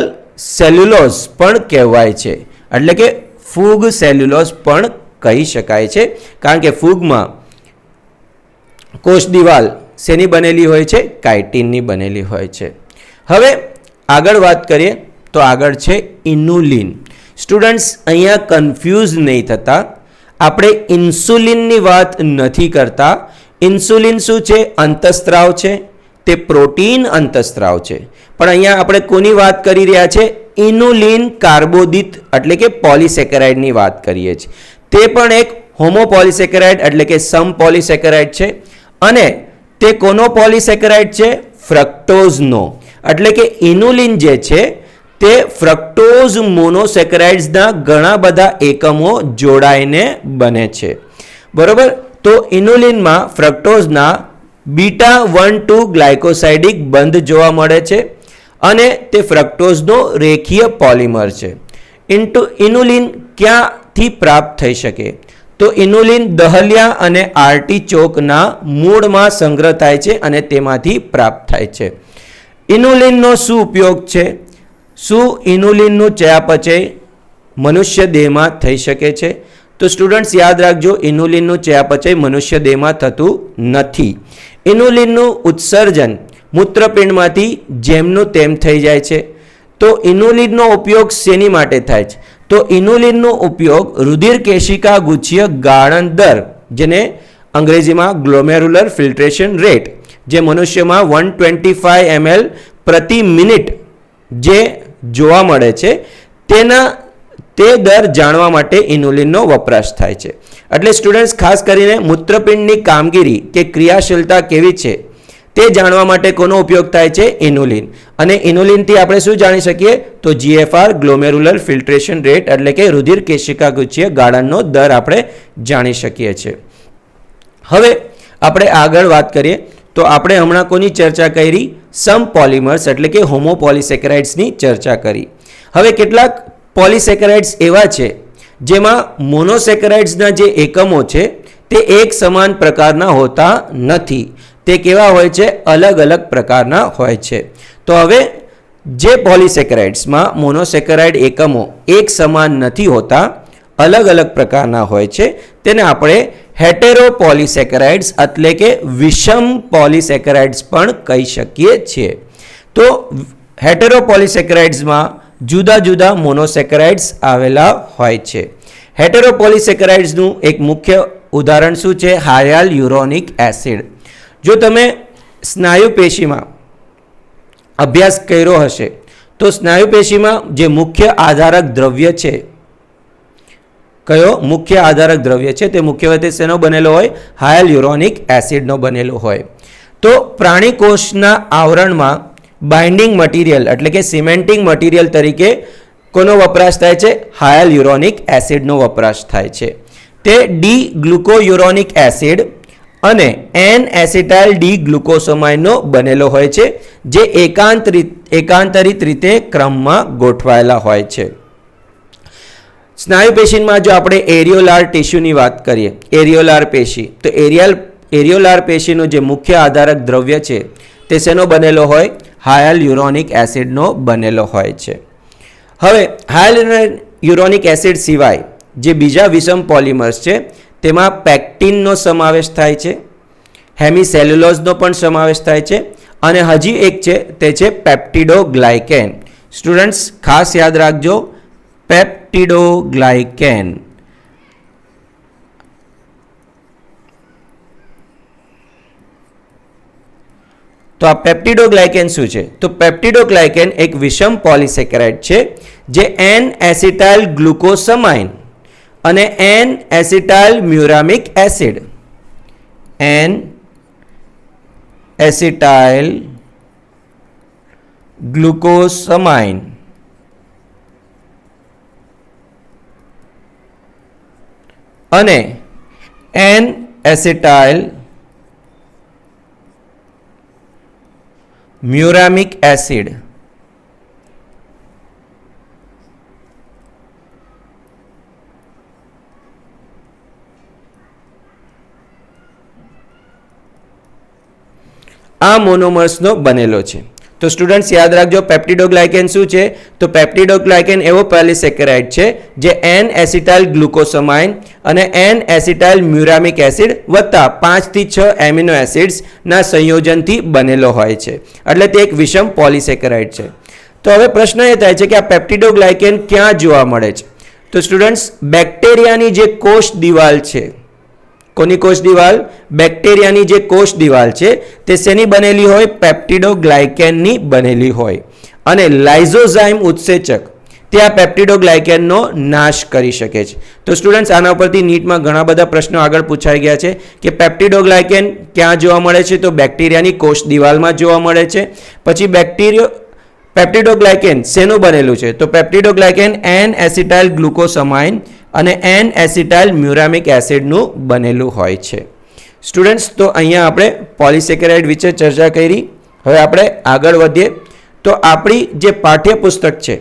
સેલ્યુલોઝ પણ કહેવાય છે. એટલે કે ફૂગ સેલ્યુલોઝ પણ કહી શકાય છે, કારણ કે ફૂગમાં કોષ દિવાલ શેની બનેલી હોય છે? કાઇટિનની બનેલી હોય છે. હવે આગળ વાત કરીએ તો આગળ છે ઇન્યુલિન. સ્ટુડન્ટ્સ, અહીંયા કન્ફ્યુઝ નહીં થતા, આપણે ઇન્સ્યુલિનની વાત નથી કરતા. ઇન્સ્યુલિન શું છે? અંતઃસ્ત્રાવ છે, તે પ્રોટીન અંતઃસ્ત્રાવ છે. પણ અહીંયા આપણે કોની વાત કરી રહ્યા છે? ઇન્યુલિન કાર્બોદિત એટલે કે પોલિસેકેરાઇડની વાત કરીએ છીએ. તે પણ એક હોમોપોલિસેકેરાઇડ એટલે કે સમ પોલિસેકેરાઇડ છે અને તે કોનો પોલિસેકેરાઇડ છે? ફ્રક્ટોઝનો. એટલે કે ઇન્યુલિન જે છે તે ફ્રક્ટોઝ મોનોસેકેરાઇડ્સના ઘણા બધા એકમો જોડાઈને બને છે. બરોબર? તો ઇન્યુલિનમાં ફ્રક્ટોઝના બીટા 1,2 ગ્લાયકોસાઇડિક બંધ જોવા મળે છે અને તે ફ્રક્ટોઝનો રેખીય પોલિમર છે. ઇન્યુલિન ક્યાંથી પ્રાપ્ત થઈ શકે? તો ઇન્યુલિન દહલિયા અને આર્ટિચોકના મૂળમાં સંગ્રહ થાય છે અને તેમાંથી પ્રાપ્ત થાય છે. ઇન્યુલિનનો શું ઉપયોગ છે? શું ઇન્યુલિનનું ચયાપચય મનુષ્ય દેહમાં થઈ શકે છે? તો સ્ટુડન્ટ્સ યાદ રાખજો, ઇન્યુલિનનું ચયાપચય મનુષ્ય દેહમાં થતું નથી. ઇન્યુલિનનું ઉત્સર્જન મૂત્રપિંડમાંથી જેમનું તેમ થઈ જાય છે. તો ઇન્યુલિનનો ઉપયોગ શેની માટે થાય છે? તો ઇન્યુલિનનો ઉપયોગ રુધિર કેશિકા ગુચ્છીય ગાળણ દર, જેને અંગ્રેજીમાં ગ્લોમેરુલર ફિલ્ટ્રેશન રેટ, જે મનુષ્યમાં 125 ml પ્રતિ મિનિટ જે જોવા મળે છે તે દર જાણવા માટે ઇન્યુલિનનો વપરાશ થાય છે. એટલે સ્ટુડન્ટ્સ, ખાસ કરીને મૂત્રપિંડની કામગીરી કે ક્રિયાશીલતા કેવી છે તે જાણવા માટે કોનો ઉપયોગ થાય છે? ઇન્યુલિન. અને ઇન્યુલિનથી આપણે શું જાણી શકીએ? તો GFR ગ્લોમેરુલર ફિલ્ટ્રેશન રેટ એટલે કે રુધિર કેશિકા ગુચ્છીય ગાળણનો દર આપણે જાણી શકીએ છીએ. હવે આપણે આગળ વાત કરીએ તો આપણે હમણાં કોની ચર્ચા કરી? સમ પોલિમર્સ એટલે કે હોમોપોલિસેકેરાઇડ્સની ચર્ચા કરી. હવે કેટલાક પોલિસેકેરાઇડ્સ એવા છે જેમાં મોનોસેકેરાઇડ્સના જે એકમો છે તે એક સમાન પ્રકારના હોતા નથી. તે કેવા હોય છે? અલગ અલગ પ્રકારના હોય છે. તો હવે જે પોલિસેકેરાઇડ્સમાં મોનોસેકેરાઇડ એકમો એક સમાન નથી હોતા, અલગ અલગ પ્રકારના હોય છે, તેને આપણે હેટેરોપોલિસેકેરાઇડ્સ એટલે કે વિષમ પોલિસેકેરાઇડ્સ પણ કહી શકીએ છીએ. તો હેટેરોપોલિસેકેરાઇડ્સમાં જુદા જુદા મોનોસેકેરાઇડ્સ આવેલા હોય છે. હેટેરોપોલિસેકેરાઇડ્સનું એક મુખ્ય ઉદાહરણ શું છે? હાયલ યુરોનિક એસિડ. જો તમે સ્નાયુ પેશીમાં અભ્યાસ કર્યો હશે તો સ્નાયુ પેશીમાં જે મુખ્ય આધારક દ્રવ્ય છે, કયો મુખ્ય આધારક દ્રવ્ય છે તે મુખ્યત્વે શેનો બનેલો હોય? હાયલ્યુરોનિક એસિડનો બનેલો હોય. તો પ્રાણી કોષના આવરણમાં બાઇન્ડિંગ મટીરિયલ એટલે કે સિમેન્ટિંગ મટીરિયલ તરીકે કોનો વપરાશ થાય છે? હાયલ્યુરોનિક એસિડનો વપરાશ થાય છે. તે ડી ગ્લુકોયુરોનિક એસિડ અને એન એસિટાઇલ ડી ગ્લુકોસોમાઇનનો બનેલો હોય છે, જે એકાંતરિત રીતે ક્રમમાં ગોઠવાયેલા હોય છે. સ્નાયુ પેશીમાં જો આપણે એરિયોલાર ટિશ્યુની વાત કરીએ, એરિયોલાર પેશી, તો એરિયોલાર પેશીનો જે મુખ્ય આધારક દ્રવ્ય છે તે શેનો બનેલો હોય? હાયલ્યુરોનિક એસિડનો બનેલો હોય છે. હવે હાયલ્યુરોનિક એસિડ સિવાય જે બીજા વિષમ પોલિમર્સ છે તેમાં પેક્ટિનનો સમાવેશ થાય છે, હેમિસેલ્યુલોઝનો પણ સમાવેશ થાય છે અને હજી એક છે તે છે પેપ્ટિડોગ્લાયકેન. સ્ટુડન્ટ્સ ખાસ યાદ રાખજો, પેપ્ટિડોગ્લાયકેન. તો આ પેપ્ટિડોગ્લાયકેન શું છે? તો પેપ્ટિડોગ્લાયકેન એક વિષમ પોલિસેકેરાઇડ છે જે એન એસિટાઇલ ગ્લુકોસમાઇન અને N acetyl muramic acid, N acetyl glucosamine અને એન એસિટાઇલ મ્યુરામિક એસિડ આ મોનોમર્સનો બનેલો છે. તો સ્ટુડન્ટ્સ યાદ રાખજો, પેપ્ટિડોગ્લાયકેન શું છે? તો પેપ્ટિડોગ્લાયકેન એવો પોલિસેકેરાઇડ છે જે એન એસિટાઇલ ગ્લુકોસમાઇન અને એન એસિટાઇલ મ્યુરામિક એસિડ વત્તા 5 થી 6 એમિનો એસિડ્સના સંયોજનથી બનેલો હોય છે. એટલે તે એક વિષમ પોલિસેકેરાઇડ છે. તો હવે પ્રશ્ન એ થાય છે કે આ પેપ્ટિડોગ્લાયકેન ક્યાં જોવા મળે છે? તો સ્ટુડન્ટ્સ બેક્ટેરિયાની જે કોષ દિવાલ છે, કોની કોષ દિવાલ? બેક્ટેરિયાની જે કોષ દિવાલ છે તે શેની બનેલી હોય? પેપ્ટિડોગ્લાયકેનની બનેલી હોય. અને લાઇઝોઝાઇમ ઉત્સેચક તે આ પેપ્ટિડોગ્લાયકેનનો નાશ કરી શકે છે. તો સ્ટુડન્ટ્સ આના પરથી નીટમાં ઘણા બધા પ્રશ્નો આગળ પૂછાઈ ગયા છે કે પેપ્ટિડોગ્લાયકેન ક્યાં જોવા મળે છે? તો બેક્ટેરિયાની કોષ દિવાલમાં જોવા મળે છે. પછી પેપ્ટિડોગ્લાયકેન શેનું બનેલું છે? તો પેપ્ટિડોગ્લાયકેન એન એસિટાઇલ ગ્લુકોસમાઇન અને એન એસિટાઇલ મ્યુરામિક એસિડનું બનેલું હોય છે. સ્ટુડન્ટ્સ તો અહીંયા આપણે પોલિસેકેરાઇડ વિશે ચર્ચા કરી. હવે આપણે આગળ વધીએ તો આપણી જે પાઠ્યપુસ્તક છે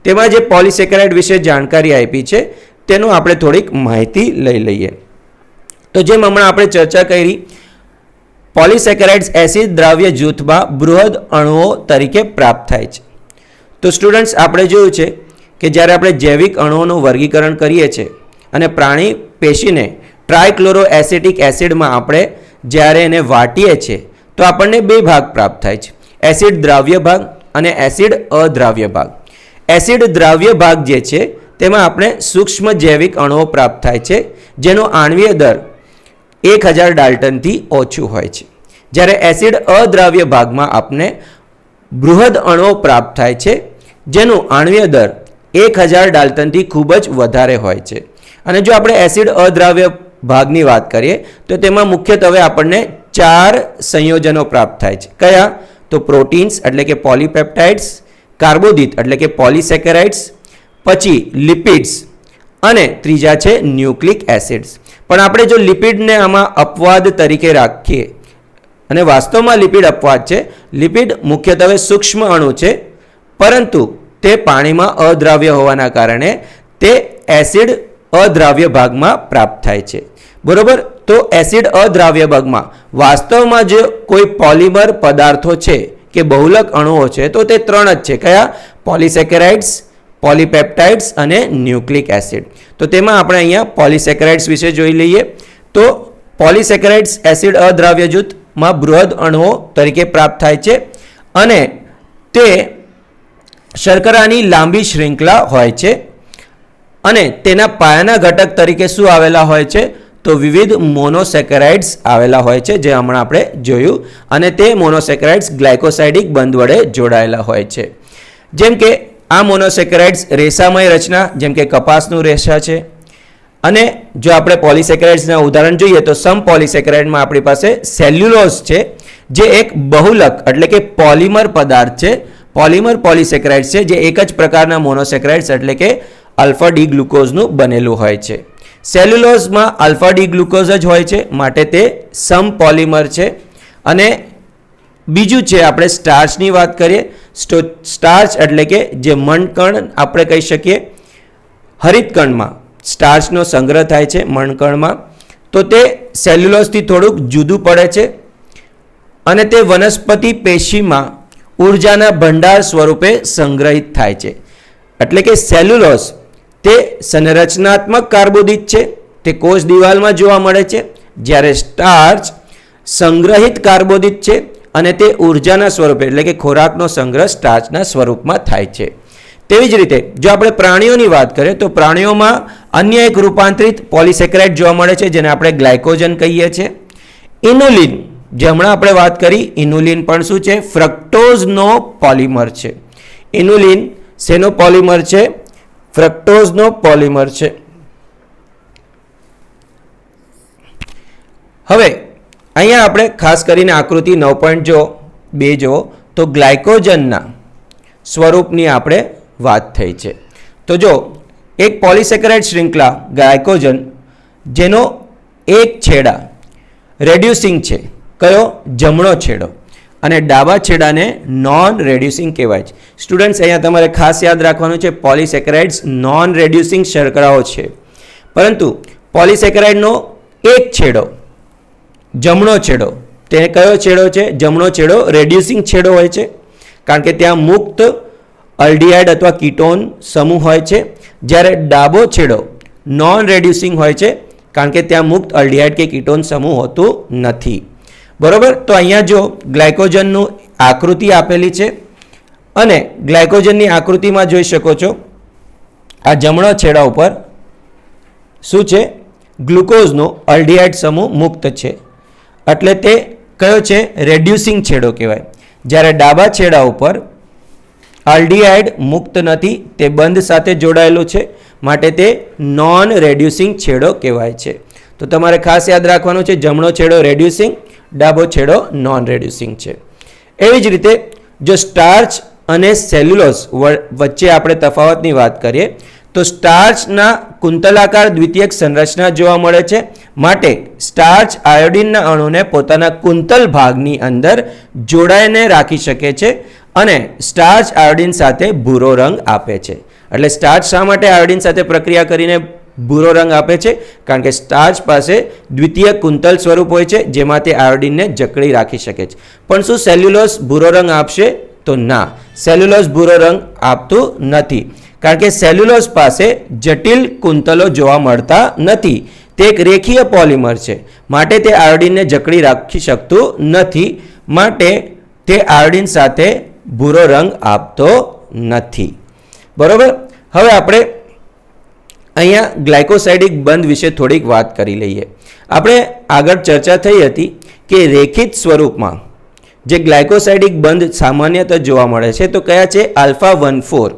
તેમાં જે પોલિસેકેરાઇડ વિશે જાણકારી આપી છે તેનું આપણે થોડીક માહિતી લઈ લઈએ. તો જેમ હમણાં આપણે ચર્ચા કરી, પોલિસેકેરાઇડ્સ એસિડ દ્રાવ્ય જૂથમાં બૃહદ અણુઓ તરીકે પ્રાપ્ત થાય છે. તો સ્ટુડન્ટ્સ આપણે જોયું છે કે જ્યારે આપણે જૈવિક અણુઓનું વર્ગીકરણ કરીએ છીએ અને પ્રાણી પેશીને ટ્રાયક્લોરો એસિટિક એસિડમાં આપણે જ્યારે એને વાટીએ છીએ તો આપણને બે ભાગ પ્રાપ્ત થાય છે, એસિડ દ્રાવ્ય ભાગ અને એસિડ અદ્રાવ્ય ભાગ. એસિડ દ્રાવ્ય ભાગ જે છે તેમાં આપણે સૂક્ષ્મ જૈવિક અણુઓ પ્રાપ્ત થાય છે જેનો આણ્વીય દર 1000 ડાલ્ટનથી ઓછું હોય છે. જ્યારે એસિડ અદ્રાવ્ય ભાગમાં આપણે બૃહદ અણુઓ પ્રાપ્ત થાય છે જેનું આણ્વીય દર 1000 ડાલ્ટનથી ખૂબ જ વધારે હોય છે. અને જો આપણે એસિડ અદ્રાવ્ય ભાગની વાત કરીએ તો તેમાં મુખ્યત્વે આપણને 4 સંયોજનો પ્રાપ્ત થાય છે. કયા? તો પ્રોટીન્સ એટલે કે પોલીપેપ્ટાઇડ્સ, કાર્બોદિત એટલે કે પોલિસેકેરાઇડ્સ, પછી લિપિડ્સ અને ત્રીજા છે ન્યુક્લિક એસિડ્સ. પણ આપણે જો લિપિડને આમાં અપવાદ તરીકે રાખીએ અને વાસ્તવમાં લિપિડ અપવાદ છે, લિપિડ મુખ્યત્વે સૂક્ષ્મ અણુ છે પરંતુ તે પાણીમાં અદ્રાવ્ય હોવાના કારણે તે એસિડ અદ્રાવ્ય ભાગમાં પ્રાપ્ત થાય છે. બરોબર? તો એસિડ અદ્રાવ્ય ભાગમાં વાસ્તવમાં જે કોઈ પોલિમર પદાર્થો છે કે બહુલક અણુઓ છે તો તે 3 જ છે. કયા? પોલિસેકેરાઇડ્સ, પોલિપેપ્ટાઇડ્સ અને ન્યુક્લિક એસિડ. તો તેમાં આપણે અહીંયા પોલિસેકેરાઇડ્સ વિશે જોઈ લઈએ. તો પોલિસેકેરાઇડ્સ એસિડ અદ્રાવ્ય જૂથમાં બૃહદ અણુઓ તરીકે પ્રાપ્ત થાય છે અને તે શર્કરાની લાંબી શૃંખલા હોય છે અને તેના પાયાના ઘટક તરીકે શું આવેલા હોય છે? તો વિવિધ મોનોસેકેરાઇડ્સ આવેલા હોય છે, જે હમણાં આપણે જોયું, અને તે મોનોસેકેરાઇડ્સ ગ્લાયકોસાઇડિક બંધ વડે જોડાયેલા હોય છે. જેમ કે આ મોનોસેકેરાઇડ્સ રેસામય રચના, જેમ કે કપાસનું રેસા છે. અને જો આપણે પોલિસેકેરાઇડ્સના ઉદાહરણ જોઈએ તો સમ પોલિસેકેરાઇડમાં આપણી પાસે સેલ્યુલોઝ છે, જે એક બહુલક એટલે કે પોલિમર પદાર્થ છે. પોલિમર પોલિસેકેરાઇડ્સ છે, જે એક જ પ્રકારના મોનોસેકેરાઇડ્સ એટલે કે આલ્ફા ડી ગ્લુકોઝનું બનેલું હોય છે. સેલ્યુલોઝમાં આલ્ફા ડી ગ્લુકોઝ જ હોય છે, માટે તે સમ પોલિમર છે. અને બીજું છે, આપણે સ્ટાર્ચની વાત કરીએ, સ્ટાર્ચ એટલે કે જે મણકણ આપણે કહી શકીએ, હરિતકણમાં સ્ટાર્ચનો સંગ્રહ થાય છે મણકણમાં, તો તે સેલ્યુલોઝથી થોડુંક જુદું પડે છે અને તે વનસ્પતિ પેશીમાં ઉર્જાના ભંડાર સ્વરૂપે સંગ્રહિત થાય છે. એટલે કે સેલ્યુલોઝ તે સંરચનાત્મક કાર્બોદિત છે, તે કોષ દિવાલમાં જોવા મળે છે, જ્યારે સ્ટાર્ચ સંગ્રહિત કાર્બોદિત છે અને તે ઉર્જાના સ્વરૂપે એટલે કે ખોરાકનો સંગ્રહ સ્ટાર્ચના સ્વરૂપમાં થાય છે. તેવી જ રીતે જો આપણે પ્રાણીઓની વાત કરીએ તો પ્રાણીઓમાં અન્ય એક રૂપાંતરિત પોલિસેકેરાઇડ જોવા મળે છે, જેને આપણે ગ્લાયકોજન કહીએ છીએ. ઇન્યુલિન, જે હમણાં આપણે વાત કરી, ઇન્યુલિન પણ શું છે? ફ્રક્ટોઝનો પોલિમર છે. ઇન્યુલિન શેનો પોલિમર છે? ફ્રક્ટોઝનો પોલિમર છે. હવે અહીંયા આપણે ખાસ કરીને આકૃતિ 9.2 જો તો ગ્લાયકોજનના સ્વરૂપની આપણે વાત થઈ છે. તો જો એક પોલિસેકેરાઇડ શૃંખલા ગ્લાયકોજન, જેનો એક છેડા રેડ્યુસિંગ છે, કયો? જમણો છેડો, અને ડાબા છેડાને નોન રેડ્યુસિંગ કહેવાય છે. સ્ટુડન્ટ્સ, અહીંયા તમારે ખાસ યાદ રાખવાનું છે, પોલિસેકેરાઇડ્સ નોન રેડ્યુસિંગ શર્કરાઓ છે, પરંતુ પોલિસેકેરાઇડનો એક છેડો જમણો છેડો, તે કયો છેડો છે? જમણો છેડો રેડ્યુસિંગ છેડો હોય છે, કારણ કે ત્યાં મુક્ત અલ્ડિહાઇડ અથવા કીટોન સમૂહ હોય છે, જ્યારે ડાબો છેડો નોન રેડ્યુસિંગ હોય છે, કારણ કે ત્યાં મુક્ત અલ્ડિહાઇડ કે કીટોન સમૂહ હોતું નથી. બરોબર? તો અહીંયા જો ગ્લાયકોજનનું આકૃતિ આપેલી છે, અને ગ્લાયકોજનની આકૃતિમાં જોઈ શકો છો, આ જમણા છેડા ઉપર શું છે? ગ્લુકોઝનો અલ્ડિહાઇડ સમૂહ મુક્ત છે, એટલે તે કયો છે? રેડ્યુસિંગ છેડો કહેવાય. જ્યારે ડાબા છેડા ઉપર આલ્ડિહાઇડ મુક્ત નથી, તે બંધ સાથે જોડાયેલું છે, માટે તે નોન રેડ્યુસિંગ છેડો કહેવાય છે. તો તમારે ખાસ યાદ રાખવાનું છે, જમણો છેડો રેડ્યુસિંગ, ડાબો છેડો નોન રેડ્યુસિંગ છે. એવી જ રીતે જો સ્ટાર્ચ અને સેલ્યુલોઝ વચ્ચે આપણે તફાવતની વાત કરીએ તો સ્ટાર્ચના કુંતલાકાર દ્વિતીયક સંરચના જોવા મળે છે, માટે સ્ટાર્ચ આયોડિનના અણુને પોતાના કુંતલ ભાગની અંદર જોડાઈને રાખી શકે છે અને સ્ટાર્ચ આયોડિન સાથે ભૂરો રંગ આપે છે. એટલે સ્ટાર્ચ શા માટે આયોડિન સાથે પ્રક્રિયા કરીને ભૂરો રંગ આપે છે? કારણ કે સ્ટાર્ચ પાસે દ્વિતીય કુંતલ સ્વરૂપ હોય છે, જેમાં તે આયોડિનને જકડી રાખી શકે છે. પણ શું સેલ્યુલોઝ ભૂરો રંગ આપશે? તો ના, સેલ્યુલોઝ ભૂરો રંગ આપતું નથી, કારણ કે સેલ્યુલોઝ પાસે જટિલ કુંતલો જોવા મળતા નથી. તે એક રેખીય પોલિમર છે, માટે તે આયોડિનને જકડી રાખી શકતું નથી, માટે તે આયોડિન સાથે ભૂરો રંગ આપતો નથી. બરોબર? હવે આપણે અહીંયા ગ્લાયકોસાઇડિક બંધ વિશે થોડીક વાત કરી લઈએ. આપણે આગળ ચર્ચા થઈ હતી કે રેખિત સ્વરૂપમાં જે ગ્લાયકોસાઇડિક બંધ સામાન્યતઃ જોવા મળે છે તો કયા છે? આલ્ફા 1,4,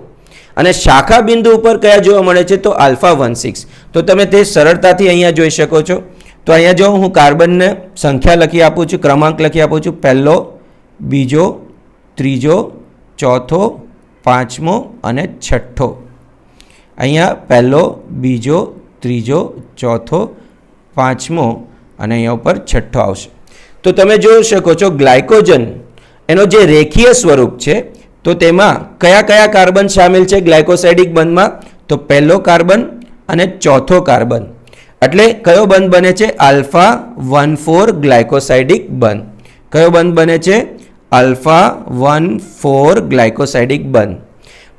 અને શાખા બિંદુ ઉપર કયા જોવા મળે છે? તો આલ્ફા 1,6. તો તમે તે સરળતાથી અહીંયા જોઈ શકો છો. તો અહીંયા જો હું કાર્બનને સંખ્યા લખી આપું છું, ક્રમાંક લખી આપું છું, પહેલો, બીજો, ત્રીજો, ચોથો, પાંચમો અને છઠ્ઠો. અહીંયા પહેલો, બીજો, ત્રીજો, ચોથો, પાંચમો અને અહીંયા ઉપર છઠ્ઠો આવશે. તો તમે જોઈ શકો છો ગ્લાયકોજન એનો જે રેખીય સ્વરૂપ છે, તો તેમાં કયા કયા કાર્બન સામેલ છે ગ્લાયકોસાઇડિક બંધમાં? તો પહેલો કાર્બન અને ચોથો કાર્બન. એટલે કયો બંધ બને છે? આલ્ફા 1,4 ગ્લાયકોસાઇડિક બંધ. કયો બંધ બને છે? આલ્ફા 1,4 ગ્લાયકોસાઇડિક બંધ.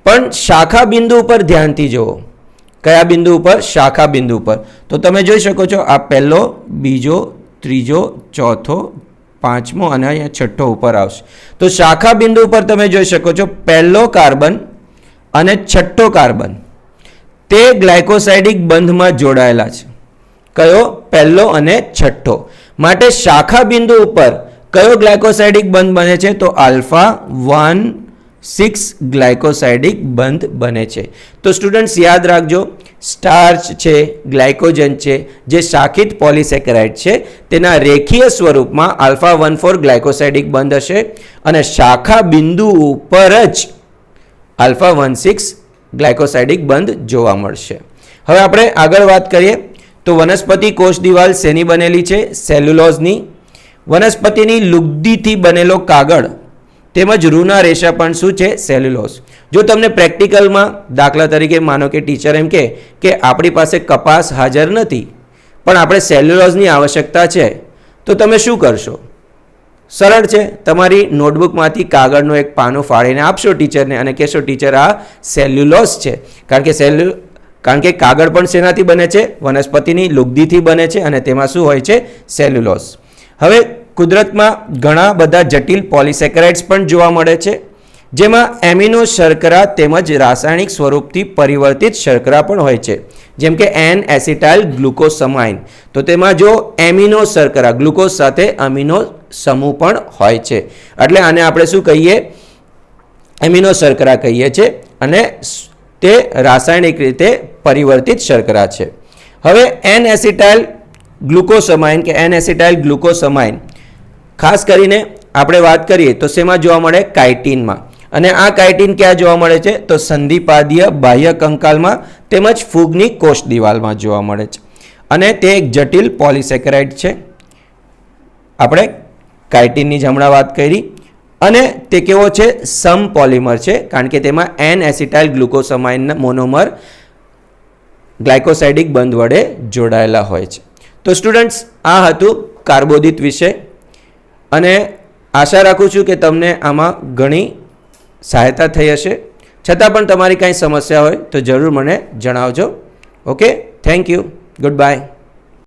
પણ શાખા બિંદુ ઉપર ધ્યાનથી જુઓ. કયા બિંદુ ઉપર? શાખા બિંદુ ઉપર. તો તમે જોઈ શકો છો, આ પહેલો, બીજો, ત્રીજો, ચોથો, પાંચમો અને અહીંયા છઠ્ઠો ઉપર આવશે. તો શાખા બિંદુ ઉપર તમે જોઈ શકો છો, પહેલો કાર્બન અને છઠ્ઠો કાર્બન તે ગ્લાયકોસાઇડિક બંધમાં જોડાયેલા છે. કયો? પહેલો અને છઠ્ઠો. માટે શાખા બિંદુ ઉપર કયો ગ્લાયકોસાઇડિક બંધ બને છે? તો આલ્ફા 1,6 ગ્લાયકોસાઇડિક બંધ બને છે. તો સ્ટુડન્ટ્સ યાદ રાખજો, સ્ટાર્ચ છે, ગ્લાયકોજન છે, જે શાખિત પોલિસેકેરાઇડ છે, તેના રેખીય સ્વરૂપમાં આલ્ફા 1,4 ગ્લાયકોસાઇડિક બંધ હશે અને શાખા બિંદુ ઉપર જ આલ્ફા 1,6 ગ્લાયકોસાઇડિક બંધ જોવા મળશે. હવે આપણે આગળ વાત કરીએ તો વનસ્પતિ કોષ દિવાલ શેની બનેલી છે? સેલ્યુલોઝની. વનસ્પતિની લુગદીથી બનેલો કાગળ તેમજ રૂના રેશા પણ શું છે? સેલ્યુલોઝ. જો તમને પ્રેક્ટિકલમાં દાખલા તરીકે માનો કે ટીચર એમ કે આપણી પાસે કપાસ હાજર નથી પણ આપણે સેલ્યુલોઝની આવશ્યકતા છે, તો તમે શું કરશો? સરળ છે, તમારી નોટબુકમાંથી કાગળનું એક પાનું ફાડીને આપશો ટીચરને અને કહેશો ટીચર આ સેલ્યુલોઝ છે. કારણ કે કાગળ પણ શેનાથી બને છે? વનસ્પતિની લુગદીથી બને છે અને તેમાં શું હોય છે? સેલ્યુલોઝ. હવે કુદરતમાં ઘણા બધા જટિલ પોલિસેકેરાઇડ્સ પણ જોવા મળે છે, જેમાં એમિનો શર્કરા તેમજ રાસાયણિક સ્વરૂપથી પરિવર્તિત શર્કરા પણ હોય છે, જેમ કે N-એસિટાઇલ ગ્લુકોસમાઇન. તો તેમાં જો એમિનો શર્કરા ગ્લુકોઝ સાથે અમીનો સમૂહ પણ હોય છે, એટલે આને આપણે શું કહીએ? એમિનો શર્કરા કહીએ છીએ અને તે રાસાયણિક રીતે પરિવર્તિત શર્કરા છે. હવે N-એસિટાઇલ ગ્લુકોસમાઇન કે N-એસિટાઇલ ગ્લુકોસમાઇન ખાસ કરીને આપણે વાત કરીએ તો શેમાં જોવા મળે? કાઇટિનમાં. અને આ કાઇટિન ક્યાં જોવા મળે છે? તો સંધિપાદીય બાહ્ય કંકાલમાં તેમજ ફૂગની કોષ દિવાલમાં જોવા મળે છે અને તે એક જટિલ પોલિસેકેરાઇડ છે. આપણે કાઇટિનની જ હમણાં વાત કરી અને તે કેવો છે? સમ પોલિમર છે, કારણ કે તેમાં N-એસિટાઇલ ગ્લુકોસમાઇનના મોનોમર ગ્લાયકોસાઇડિક બંધ વડે જોડાયેલા હોય છે. તો સ્ટુડન્ટ્સ આ હતું કાર્બોદિત વિશે અને આશા રાખું છું કે તમને આમાં ઘણી સહાયતા થઈ હશે. છતાં પણ તમારી કાંઈ સમસ્યા હોય તો જરૂર મને જણાવજો. Okay, thank you, good bye.